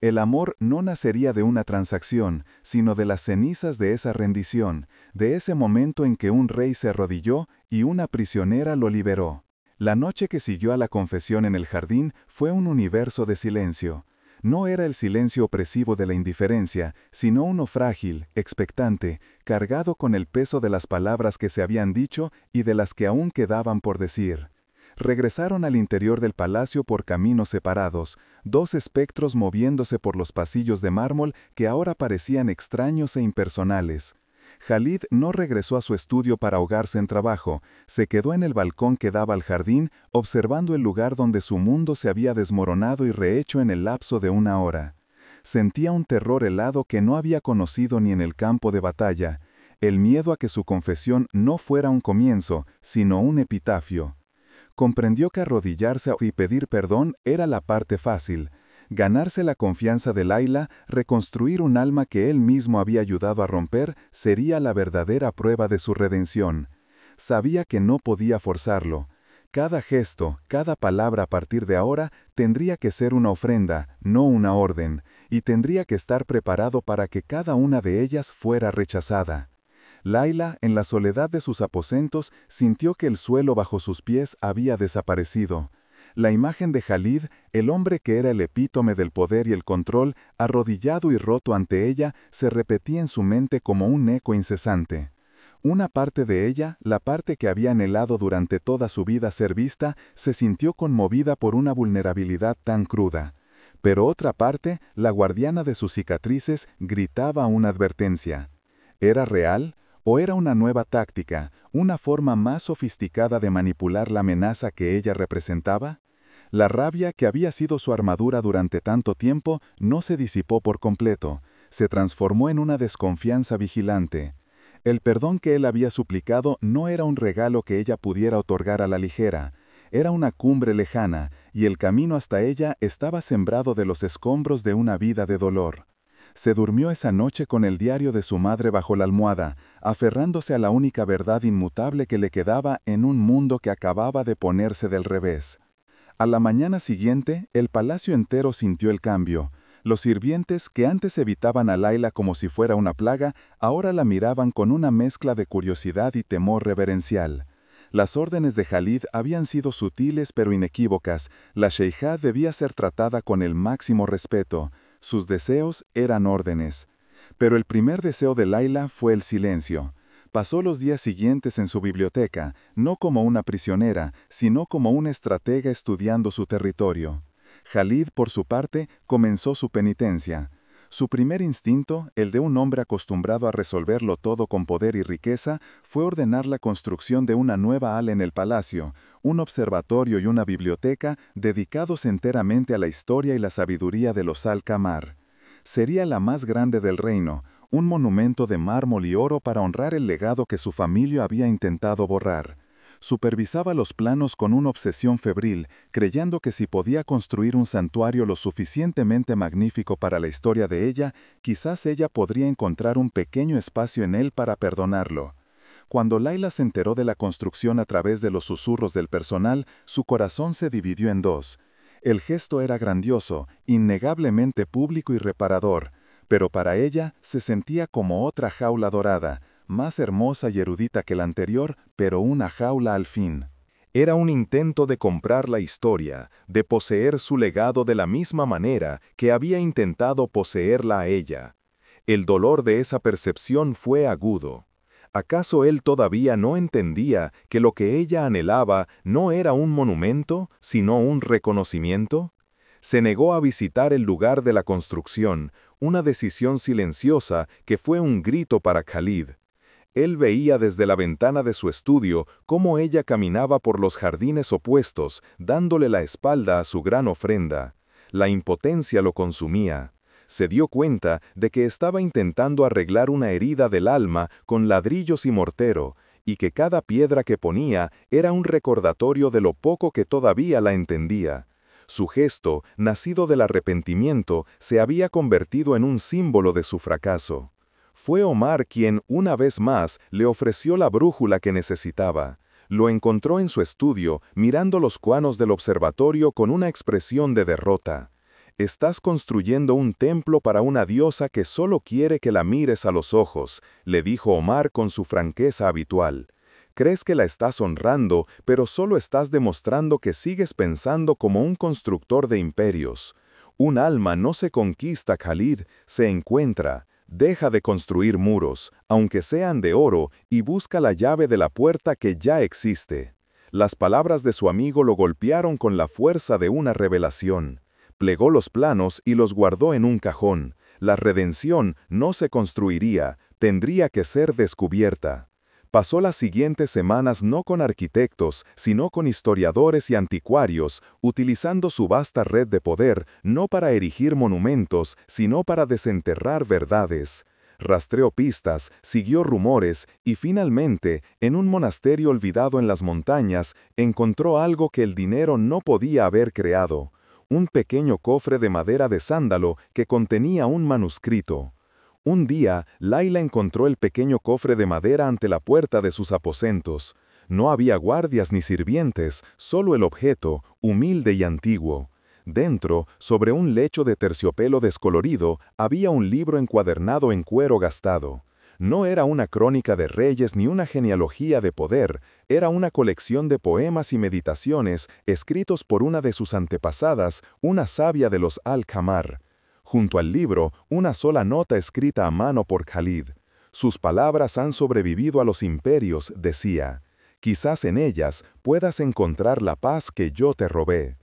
El amor no nacería de una transacción, sino de las cenizas de esa rendición, de ese momento en que un rey se arrodilló y una prisionera lo liberó. La noche que siguió a la confesión en el jardín fue un universo de silencio. No era el silencio opresivo de la indiferencia, sino uno frágil, expectante, cargado con el peso de las palabras que se habían dicho y de las que aún quedaban por decir. Regresaron al interior del palacio por caminos separados, dos espectros moviéndose por los pasillos de mármol que ahora parecían extraños e impersonales. Khalid no regresó a su estudio para ahogarse en trabajo, se quedó en el balcón que daba al jardín, observando el lugar donde su mundo se había desmoronado y rehecho en el lapso de una hora. Sentía un terror helado que no había conocido ni en el campo de batalla, el miedo a que su confesión no fuera un comienzo, sino un epitafio. Comprendió que arrodillarse y pedir perdón era la parte fácil. Ganarse la confianza de Layla, reconstruir un alma que él mismo había ayudado a romper, sería la verdadera prueba de su redención. Sabía que no podía forzarlo. Cada gesto, cada palabra a partir de ahora tendría que ser una ofrenda, no una orden, y tendría que estar preparado para que cada una de ellas fuera rechazada. Layla, en la soledad de sus aposentos, sintió que el suelo bajo sus pies había desaparecido. La imagen de Khalid, el hombre que era el epítome del poder y el control, arrodillado y roto ante ella, se repetía en su mente como un eco incesante. Una parte de ella, la parte que había anhelado durante toda su vida ser vista, se sintió conmovida por una vulnerabilidad tan cruda. Pero otra parte, la guardiana de sus cicatrices, gritaba una advertencia. ¿Era real? ¿O era una nueva táctica, una forma más sofisticada de manipular la amenaza que ella representaba? La rabia que había sido su armadura durante tanto tiempo no se disipó por completo, se transformó en una desconfianza vigilante. El perdón que él había suplicado no era un regalo que ella pudiera otorgar a la ligera, era una cumbre lejana, y el camino hasta ella estaba sembrado de los escombros de una vida de dolor. Se durmió esa noche con el diario de su madre bajo la almohada, aferrándose a la única verdad inmutable que le quedaba en un mundo que acababa de ponerse del revés. A la mañana siguiente, el palacio entero sintió el cambio. Los sirvientes, que antes evitaban a Layla como si fuera una plaga, ahora la miraban con una mezcla de curiosidad y temor reverencial. Las órdenes de Khalid habían sido sutiles pero inequívocas. La sheijá debía ser tratada con el máximo respeto. Sus deseos eran órdenes. Pero el primer deseo de Layla fue el silencio. Pasó los días siguientes en su biblioteca, no como una prisionera, sino como una estratega estudiando su territorio. Khalid, por su parte, comenzó su penitencia. Su primer instinto, el de un hombre acostumbrado a resolverlo todo con poder y riqueza, fue ordenar la construcción de una nueva ala en el palacio, un observatorio y una biblioteca dedicados enteramente a la historia y la sabiduría de los Al-Qamar. Sería la más grande del reino, un monumento de mármol y oro para honrar el legado que su familia había intentado borrar. Supervisaba los planos con una obsesión febril, creyendo que si podía construir un santuario lo suficientemente magnífico para la historia de ella, quizás ella podría encontrar un pequeño espacio en él para perdonarlo. Cuando Layla se enteró de la construcción a través de los susurros del personal, su corazón se dividió en dos. El gesto era grandioso, innegablemente público y reparador, pero para ella se sentía como otra jaula dorada, más hermosa y erudita que la anterior, pero una jaula al fin. Era un intento de comprar la historia, de poseer su legado de la misma manera que había intentado poseerla a ella. El dolor de esa percepción fue agudo. ¿Acaso él todavía no entendía que lo que ella anhelaba no era un monumento, sino un reconocimiento? Se negó a visitar el lugar de la construcción, una decisión silenciosa que fue un grito para Khalid. Él veía desde la ventana de su estudio cómo ella caminaba por los jardines opuestos, dándole la espalda a su gran ofrenda. La impotencia lo consumía. Se dio cuenta de que estaba intentando arreglar una herida del alma con ladrillos y mortero, y que cada piedra que ponía era un recordatorio de lo poco que todavía la entendía. Su gesto, nacido del arrepentimiento, se había convertido en un símbolo de su fracaso. Fue Omar quien, una vez más, le ofreció la brújula que necesitaba. Lo encontró en su estudio, mirando los cuanos del observatorio con una expresión de derrota. «Estás construyendo un templo para una diosa que solo quiere que la mires a los ojos», le dijo Omar con su franqueza habitual. «Crees que la estás honrando, pero solo estás demostrando que sigues pensando como un constructor de imperios. Un alma no se conquista, Khalid, se encuentra. Deja de construir muros, aunque sean de oro, y busca la llave de la puerta que ya existe». Las palabras de su amigo lo golpearon con la fuerza de una revelación. Plegó los planos y los guardó en un cajón. La redención no se construiría, tendría que ser descubierta. Pasó las siguientes semanas no con arquitectos, sino con historiadores y anticuarios, utilizando su vasta red de poder no para erigir monumentos, sino para desenterrar verdades. Rastreó pistas, siguió rumores y finalmente, en un monasterio olvidado en las montañas, encontró algo que el dinero no podía haber creado. Un pequeño cofre de madera de sándalo que contenía un manuscrito. Un día, Layla encontró el pequeño cofre de madera ante la puerta de sus aposentos. No había guardias ni sirvientes, solo el objeto, humilde y antiguo. Dentro, sobre un lecho de terciopelo descolorido, había un libro encuadernado en cuero gastado. No era una crónica de reyes ni una genealogía de poder, era una colección de poemas y meditaciones escritos por una de sus antepasadas, una sabia de los Al-Qamar. Junto al libro, una sola nota escrita a mano por Khalid. Sus palabras han sobrevivido a los imperios, decía. Quizás en ellas puedas encontrar la paz que yo te robé.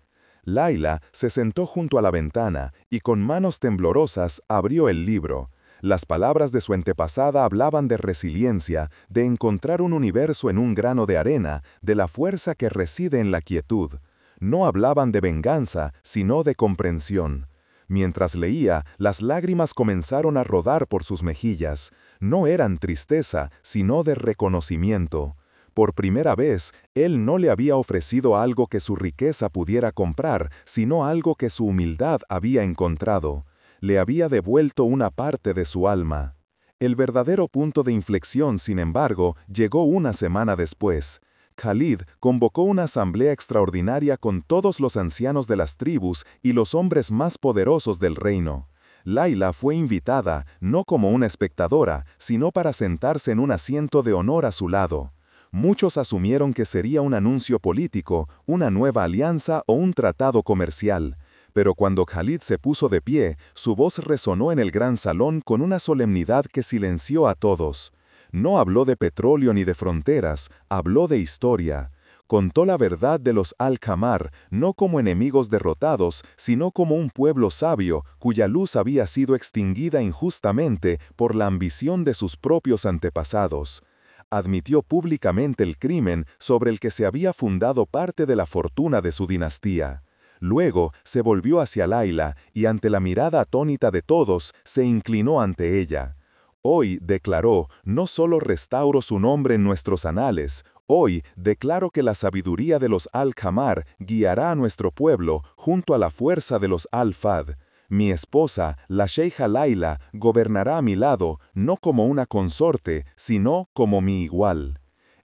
Layla se sentó junto a la ventana y con manos temblorosas abrió el libro. Las palabras de su antepasada hablaban de resiliencia, de encontrar un universo en un grano de arena, de la fuerza que reside en la quietud. No hablaban de venganza, sino de comprensión. Mientras leía, las lágrimas comenzaron a rodar por sus mejillas. No eran tristeza, sino de reconocimiento. Por primera vez, él no le había ofrecido algo que su riqueza pudiera comprar, sino algo que su humildad había encontrado. Le había devuelto una parte de su alma. El verdadero punto de inflexión, sin embargo, llegó una semana después. Khalid convocó una asamblea extraordinaria con todos los ancianos de las tribus y los hombres más poderosos del reino. Layla fue invitada, no como una espectadora, sino para sentarse en un asiento de honor a su lado. Muchos asumieron que sería un anuncio político, una nueva alianza o un tratado comercial. Pero cuando Khalid se puso de pie, su voz resonó en el gran salón con una solemnidad que silenció a todos. No habló de petróleo ni de fronteras, habló de historia. Contó la verdad de los Al-Qamar, no como enemigos derrotados, sino como un pueblo sabio, cuya luz había sido extinguida injustamente por la ambición de sus propios antepasados. Admitió públicamente el crimen sobre el que se había fundado parte de la fortuna de su dinastía. Luego se volvió hacia Layla y ante la mirada atónita de todos, se inclinó ante ella. Hoy, declaró, no solo restauro su nombre en nuestros anales, hoy declaro que la sabiduría de los Al-Qamar guiará a nuestro pueblo junto a la fuerza de los Al-Fad. Mi esposa, la Sheikha Layla, gobernará a mi lado, no como una consorte, sino como mi igual.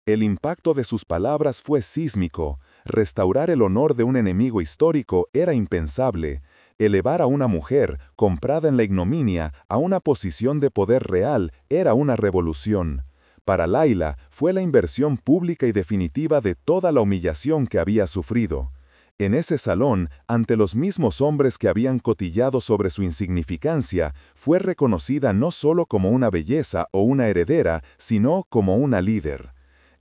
El impacto de sus palabras fue sísmico. Restaurar el honor de un enemigo histórico era impensable. Elevar a una mujer, comprada en la ignominia, a una posición de poder real era una revolución. Para Layla fue la inversión pública y definitiva de toda la humillación que había sufrido. En ese salón, ante los mismos hombres que habían cotillado sobre su insignificancia, fue reconocida no solo como una belleza o una heredera, sino como una líder.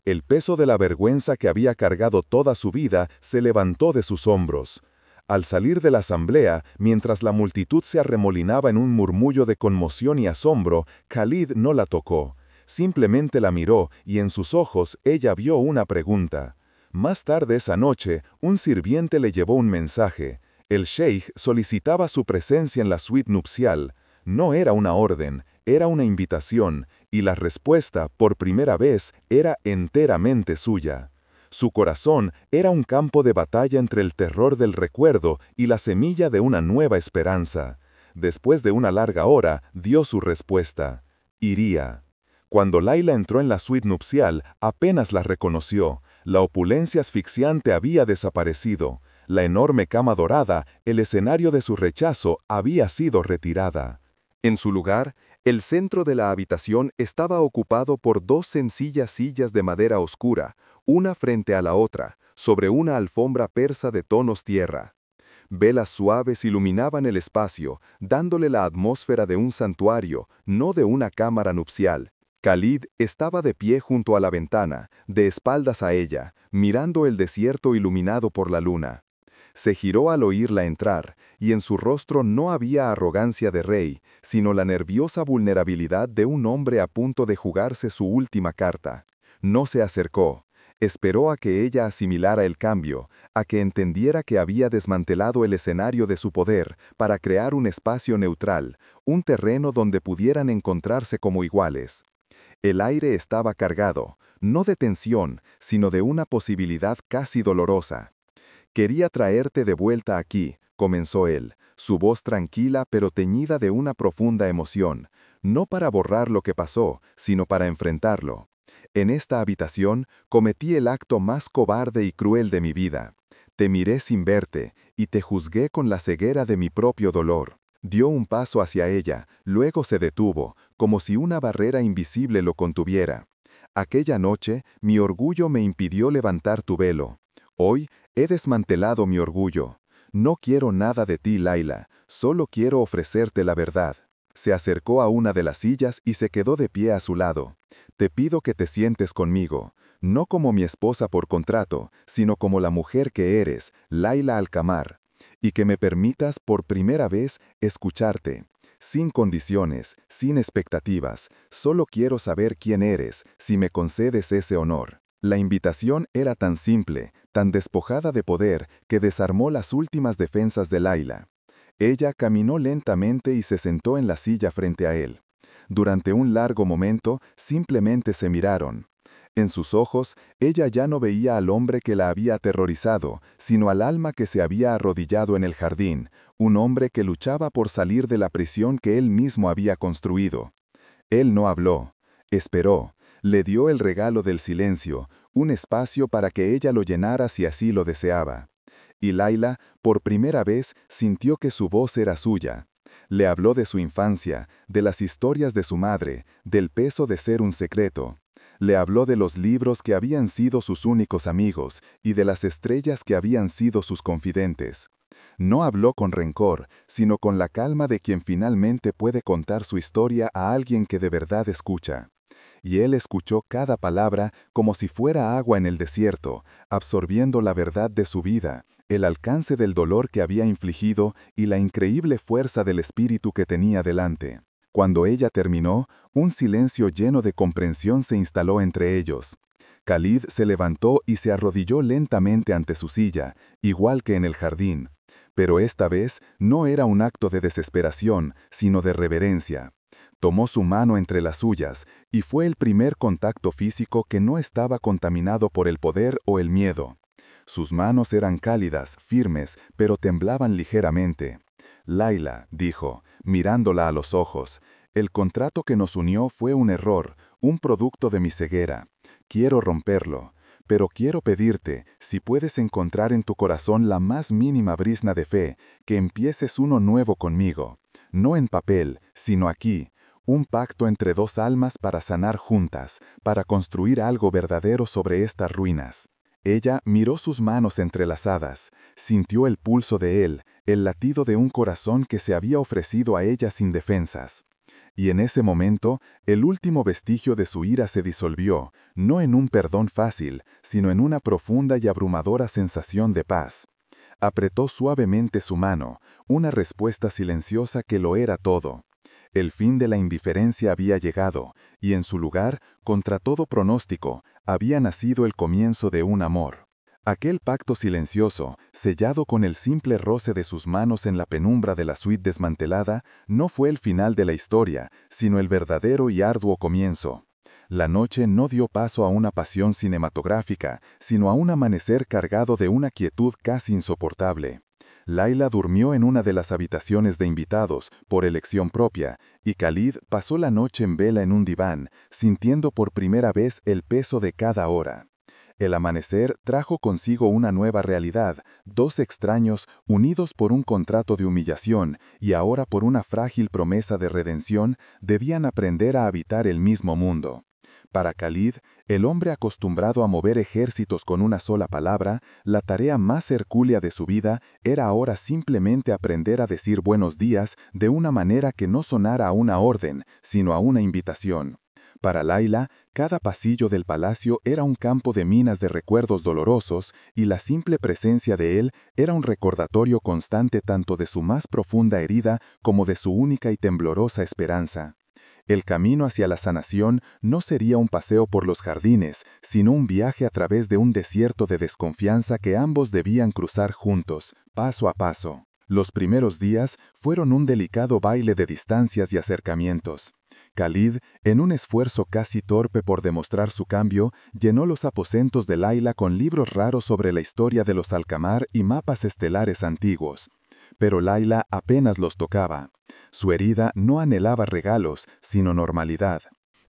El peso de la vergüenza que había cargado toda su vida se levantó de sus hombros. Al salir de la asamblea, mientras la multitud se arremolinaba en un murmullo de conmoción y asombro, Khalid no la tocó. Simplemente la miró y en sus ojos ella vio una pregunta. Más tarde esa noche, un sirviente le llevó un mensaje. El sheikh solicitaba su presencia en la suite nupcial. No era una orden, era una invitación, y la respuesta, por primera vez, era enteramente suya. Su corazón era un campo de batalla entre el terror del recuerdo y la semilla de una nueva esperanza. Después de una larga hora, dio su respuesta. Iría. Cuando Layla entró en la suite nupcial, apenas la reconoció. La opulencia asfixiante había desaparecido. La enorme cama dorada, el escenario de su rechazo, había sido retirada. En su lugar, el centro de la habitación estaba ocupado por dos sencillas sillas de madera oscura, una frente a la otra, sobre una alfombra persa de tonos tierra. Velas suaves iluminaban el espacio, dándole la atmósfera de un santuario, no de una cámara nupcial. Khalid estaba de pie junto a la ventana, de espaldas a ella, mirando el desierto iluminado por la luna. Se giró al oírla entrar, y en su rostro no había arrogancia de rey, sino la nerviosa vulnerabilidad de un hombre a punto de jugarse su última carta. No se acercó. Esperó a que ella asimilara el cambio, a que entendiera que había desmantelado el escenario de su poder para crear un espacio neutral, un terreno donde pudieran encontrarse como iguales. El aire estaba cargado, no de tensión, sino de una posibilidad casi dolorosa. «Quería traerte de vuelta aquí», comenzó él, su voz tranquila pero teñida de una profunda emoción, no para borrar lo que pasó, sino para enfrentarlo. En esta habitación cometí el acto más cobarde y cruel de mi vida. Te miré sin verte, y te juzgué con la ceguera de mi propio dolor. Dio un paso hacia ella, luego se detuvo, como si una barrera invisible lo contuviera. Aquella noche, mi orgullo me impidió levantar tu velo. Hoy, he desmantelado mi orgullo. No quiero nada de ti, Laila, solo quiero ofrecerte la verdad. Se acercó a una de las sillas y se quedó de pie a su lado. Te pido que te sientes conmigo, no como mi esposa por contrato, sino como la mujer que eres, Laila Alcamar, y que me permitas por primera vez escucharte. Sin condiciones, sin expectativas, solo quiero saber quién eres, si me concedes ese honor. La invitación era tan simple, tan despojada de poder, que desarmó las últimas defensas de Laila. Ella caminó lentamente y se sentó en la silla frente a él. Durante un largo momento, simplemente se miraron. En sus ojos, ella ya no veía al hombre que la había aterrorizado, sino al alma que se había arrodillado en el jardín, un hombre que luchaba por salir de la prisión que él mismo había construido. Él no habló, esperó, le dio el regalo del silencio, un espacio para que ella lo llenara si así lo deseaba. Y Laila, por primera vez, sintió que su voz era suya. Le habló de su infancia, de las historias de su madre, del peso de ser un secreto. Le habló de los libros que habían sido sus únicos amigos y de las estrellas que habían sido sus confidentes. No habló con rencor, sino con la calma de quien finalmente puede contar su historia a alguien que de verdad escucha. Y él escuchó cada palabra como si fuera agua en el desierto, absorbiendo la verdad de su vida, el alcance del dolor que había infligido y la increíble fuerza del espíritu que tenía delante. Cuando ella terminó, un silencio lleno de comprensión se instaló entre ellos. Khalid se levantó y se arrodilló lentamente ante su silla, igual que en el jardín. Pero esta vez no era un acto de desesperación, sino de reverencia. Tomó su mano entre las suyas, y fue el primer contacto físico que no estaba contaminado por el poder o el miedo. Sus manos eran cálidas, firmes, pero temblaban ligeramente. Laila, dijo, mirándola a los ojos, el contrato que nos unió fue un error, un producto de mi ceguera. Quiero romperlo, pero quiero pedirte, si puedes encontrar en tu corazón la más mínima brizna de fe, que empieces uno nuevo conmigo, no en papel, sino aquí, un pacto entre dos almas para sanar juntas, para construir algo verdadero sobre estas ruinas. Ella miró sus manos entrelazadas, sintió el pulso de él, el latido de un corazón que se había ofrecido a ella sin defensas. Y en ese momento, el último vestigio de su ira se disolvió, no en un perdón fácil, sino en una profunda y abrumadora sensación de paz. Apretó suavemente su mano, una respuesta silenciosa que lo era todo. El fin de la indiferencia había llegado, y en su lugar, contra todo pronóstico, había nacido el comienzo de un amor. Aquel pacto silencioso, sellado con el simple roce de sus manos en la penumbra de la suite desmantelada, no fue el final de la historia, sino el verdadero y arduo comienzo. La noche no dio paso a una pasión cinematográfica, sino a un amanecer cargado de una quietud casi insoportable. Laila durmió en una de las habitaciones de invitados, por elección propia, y Khalid pasó la noche en vela en un diván, sintiendo por primera vez el peso de cada hora. El amanecer trajo consigo una nueva realidad, dos extraños unidos por un contrato de humillación y ahora por una frágil promesa de redención, debían aprender a habitar el mismo mundo. Para Khalid, el hombre acostumbrado a mover ejércitos con una sola palabra, la tarea más hercúlea de su vida era ahora simplemente aprender a decir buenos días de una manera que no sonara a una orden, sino a una invitación. Para Laila, cada pasillo del palacio era un campo de minas de recuerdos dolorosos y la simple presencia de él era un recordatorio constante tanto de su más profunda herida como de su única y temblorosa esperanza. El camino hacia la sanación no sería un paseo por los jardines, sino un viaje a través de un desierto de desconfianza que ambos debían cruzar juntos, paso a paso. Los primeros días fueron un delicado baile de distancias y acercamientos. Khalid, en un esfuerzo casi torpe por demostrar su cambio, llenó los aposentos de Laila con libros raros sobre la historia de los Alcamar y mapas estelares antiguos. Pero Laila apenas los tocaba. Su herida no anhelaba regalos, sino normalidad.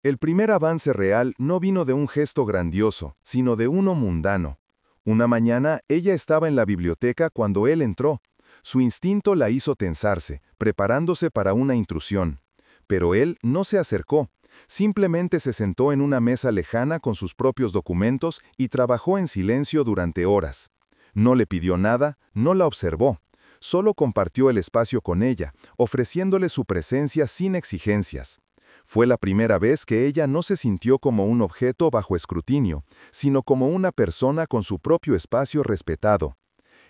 El primer avance real no vino de un gesto grandioso, sino de uno mundano. Una mañana, ella estaba en la biblioteca cuando él entró. Su instinto la hizo tensarse, preparándose para una intrusión. Pero él no se acercó. Simplemente se sentó en una mesa lejana con sus propios documentos y trabajó en silencio durante horas. No le pidió nada, no la observó. Solo compartió el espacio con ella, ofreciéndole su presencia sin exigencias. Fue la primera vez que ella no se sintió como un objeto bajo escrutinio, sino como una persona con su propio espacio respetado.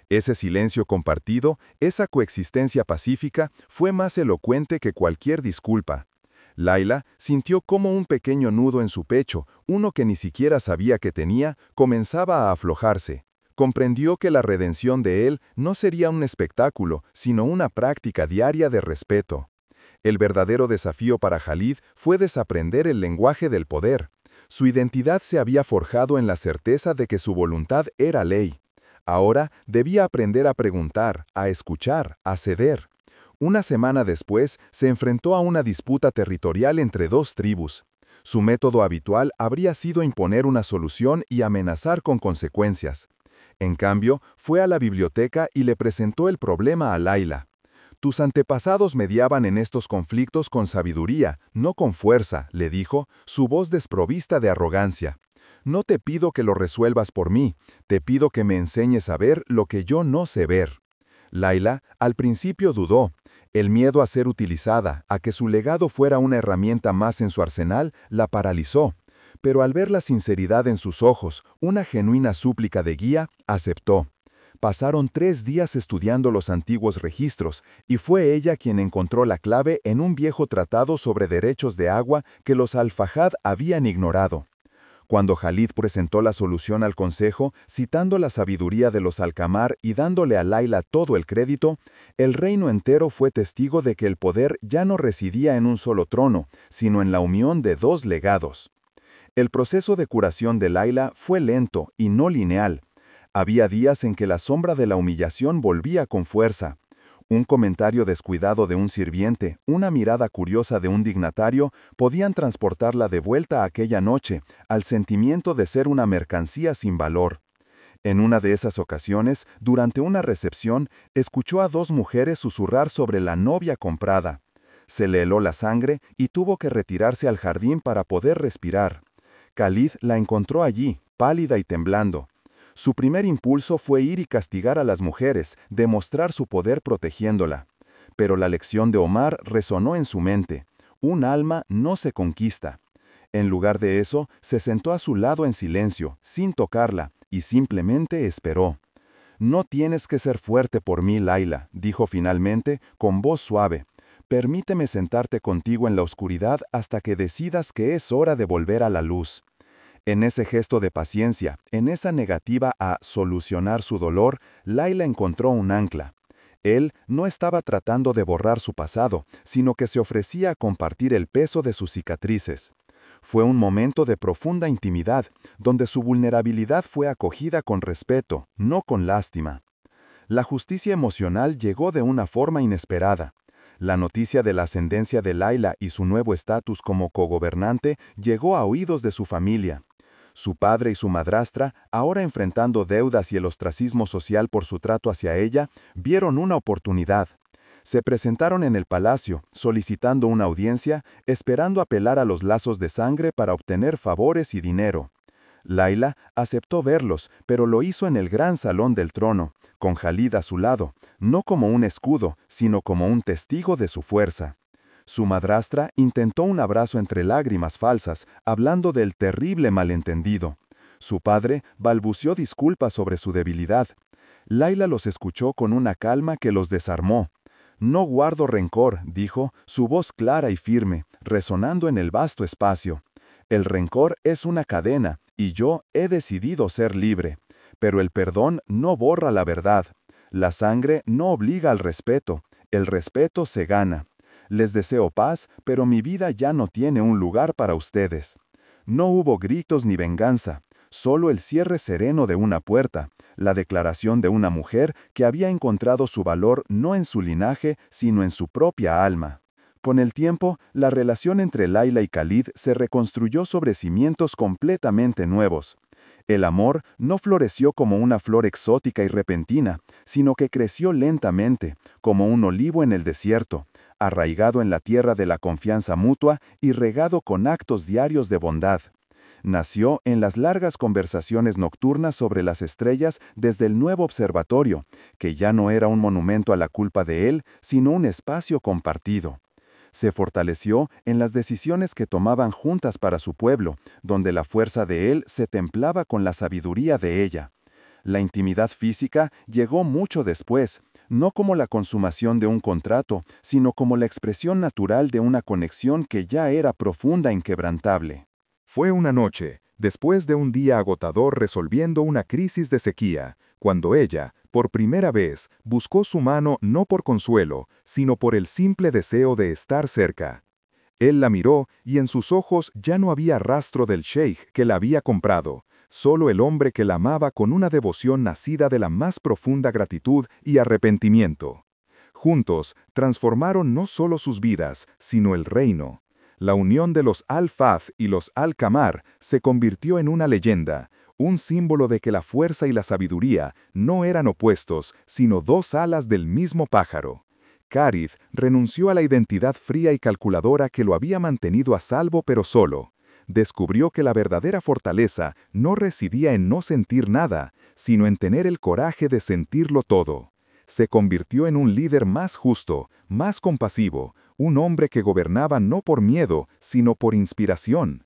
Ese silencio compartido, esa coexistencia pacífica, fue más elocuente que cualquier disculpa. Layla sintió como un pequeño nudo en su pecho, uno que ni siquiera sabía que tenía, comenzaba a aflojarse. Comprendió que la redención de él no sería un espectáculo, sino una práctica diaria de respeto. El verdadero desafío para Khalid fue desaprender el lenguaje del poder. Su identidad se había forjado en la certeza de que su voluntad era ley. Ahora debía aprender a preguntar, a escuchar, a ceder. Una semana después, se enfrentó a una disputa territorial entre dos tribus. Su método habitual habría sido imponer una solución y amenazar con consecuencias. En cambio, fue a la biblioteca y le presentó el problema a Layla. Tus antepasados mediaban en estos conflictos con sabiduría, no con fuerza, le dijo, su voz desprovista de arrogancia. No te pido que lo resuelvas por mí, te pido que me enseñes a ver lo que yo no sé ver. Layla, al principio dudó. El miedo a ser utilizada, a que su legado fuera una herramienta más en su arsenal, la paralizó. Pero al ver la sinceridad en sus ojos, una genuina súplica de guía, aceptó. Pasaron 3 días estudiando los antiguos registros, y fue ella quien encontró la clave en un viejo tratado sobre derechos de agua que los Al-Fahad habían ignorado. Cuando Khalid presentó la solución al consejo, citando la sabiduría de los Alcamar y dándole a Layla todo el crédito, el reino entero fue testigo de que el poder ya no residía en un solo trono, sino en la unión de 2 legados. El proceso de curación de Layla fue lento y no lineal. Había días en que la sombra de la humillación volvía con fuerza. Un comentario descuidado de un sirviente, una mirada curiosa de un dignatario, podían transportarla de vuelta aquella noche, al sentimiento de ser una mercancía sin valor. En una de esas ocasiones, durante una recepción, escuchó a 2 mujeres susurrar sobre la novia comprada. Se le heló la sangre y tuvo que retirarse al jardín para poder respirar. Khalid la encontró allí, pálida y temblando. Su primer impulso fue ir y castigar a las mujeres, demostrar su poder protegiéndola. Pero la lección de Omar resonó en su mente. Un alma no se conquista. En lugar de eso, se sentó a su lado en silencio, sin tocarla, y simplemente esperó. No tienes que ser fuerte por mí, Layla, dijo finalmente, con voz suave. Permíteme sentarte contigo en la oscuridad hasta que decidas que es hora de volver a la luz. En ese gesto de paciencia, en esa negativa a solucionar su dolor, Layla encontró un ancla. Él no estaba tratando de borrar su pasado, sino que se ofrecía a compartir el peso de sus cicatrices. Fue un momento de profunda intimidad, donde su vulnerabilidad fue acogida con respeto, no con lástima. La justicia emocional llegó de una forma inesperada. La noticia de la ascendencia de Layla y su nuevo estatus como cogobernante llegó a oídos de su familia. Su padre y su madrastra, ahora enfrentando deudas y el ostracismo social por su trato hacia ella, vieron una oportunidad. Se presentaron en el palacio, solicitando una audiencia, esperando apelar a los lazos de sangre para obtener favores y dinero. Layla aceptó verlos, pero lo hizo en el gran salón del trono, con Khalid a su lado, no como un escudo, sino como un testigo de su fuerza. Su madrastra intentó un abrazo entre lágrimas falsas, hablando del terrible malentendido. Su padre balbuceó disculpas sobre su debilidad. Layla los escuchó con una calma que los desarmó. No guardo rencor, dijo, su voz clara y firme, resonando en el vasto espacio. El rencor es una cadena, y yo he decidido ser libre. Pero el perdón no borra la verdad. La sangre no obliga al respeto. El respeto se gana. Les deseo paz, pero mi vida ya no tiene un lugar para ustedes. No hubo gritos ni venganza, solo el cierre sereno de una puerta, la declaración de una mujer que había encontrado su valor no en su linaje, sino en su propia alma. Con el tiempo, la relación entre Layla y Khalid se reconstruyó sobre cimientos completamente nuevos. El amor no floreció como una flor exótica y repentina, sino que creció lentamente, como un olivo en el desierto, arraigado en la tierra de la confianza mutua y regado con actos diarios de bondad. Nació en las largas conversaciones nocturnas sobre las estrellas desde el nuevo observatorio, que ya no era un monumento a la culpa de él, sino un espacio compartido. Se fortaleció en las decisiones que tomaban juntas para su pueblo, donde la fuerza de él se templaba con la sabiduría de ella. La intimidad física llegó mucho después, no como la consumación de un contrato, sino como la expresión natural de una conexión que ya era profunda e inquebrantable. Fue una noche, después de un día agotador resolviendo una crisis de sequía, cuando ella, por primera vez, buscó su mano no por consuelo, sino por el simple deseo de estar cerca. Él la miró y en sus ojos ya no había rastro del sheikh que la había comprado, solo el hombre que la amaba con una devoción nacida de la más profunda gratitud y arrepentimiento. Juntos, transformaron no solo sus vidas, sino el reino. La unión de los Al-Fahd y los Al-Qamar se convirtió en una leyenda, un símbolo de que la fuerza y la sabiduría no eran opuestos, sino dos alas del mismo pájaro. Khalid renunció a la identidad fría y calculadora que lo había mantenido a salvo pero solo. Descubrió que la verdadera fortaleza no residía en no sentir nada, sino en tener el coraje de sentirlo todo. Se convirtió en un líder más justo, más compasivo, un hombre que gobernaba no por miedo, sino por inspiración.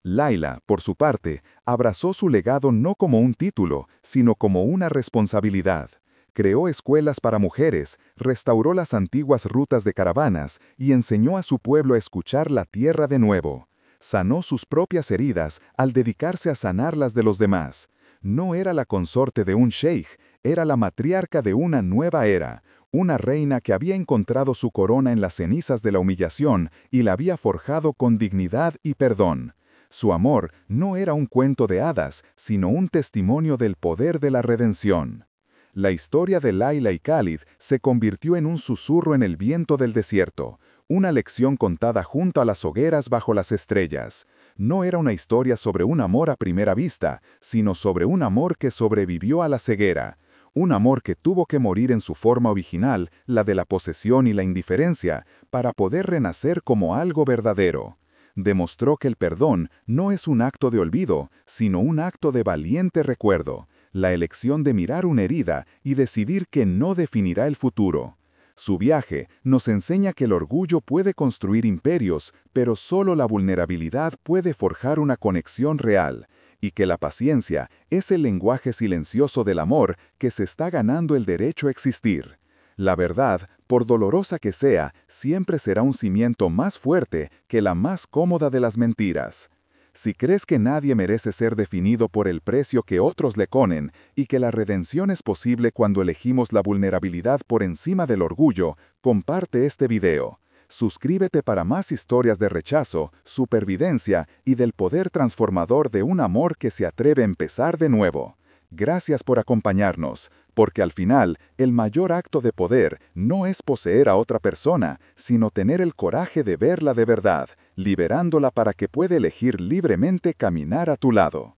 Layla, por su parte, abrazó su legado no como un título, sino como una responsabilidad. Creó escuelas para mujeres, restauró las antiguas rutas de caravanas y enseñó a su pueblo a escuchar la tierra de nuevo. Sanó sus propias heridas al dedicarse a sanar las de los demás. No era la consorte de un sheikh, era la matriarca de una nueva era, una reina que había encontrado su corona en las cenizas de la humillación y la había forjado con dignidad y perdón. Su amor no era un cuento de hadas, sino un testimonio del poder de la redención. La historia de Layla y Khalid se convirtió en un susurro en el viento del desierto, una lección contada junto a las hogueras bajo las estrellas. No era una historia sobre un amor a primera vista, sino sobre un amor que sobrevivió a la ceguera. Un amor que tuvo que morir en su forma original, la de la posesión y la indiferencia, para poder renacer como algo verdadero. Demostró que el perdón no es un acto de olvido, sino un acto de valiente recuerdo, la elección de mirar una herida y decidir que no definirá el futuro. Su viaje nos enseña que el orgullo puede construir imperios, pero solo la vulnerabilidad puede forjar una conexión real, y que la paciencia es el lenguaje silencioso del amor que se está ganando el derecho a existir. La verdad, por dolorosa que sea, siempre será un cimiento más fuerte que la más cómoda de las mentiras. Si crees que nadie merece ser definido por el precio que otros le ponen y que la redención es posible cuando elegimos la vulnerabilidad por encima del orgullo, comparte este video. Suscríbete para más historias de rechazo, supervivencia y del poder transformador de un amor que se atreve a empezar de nuevo. Gracias por acompañarnos, porque al final, el mayor acto de poder no es poseer a otra persona, sino tener el coraje de verla de verdad, liberándola para que pueda elegir libremente caminar a tu lado.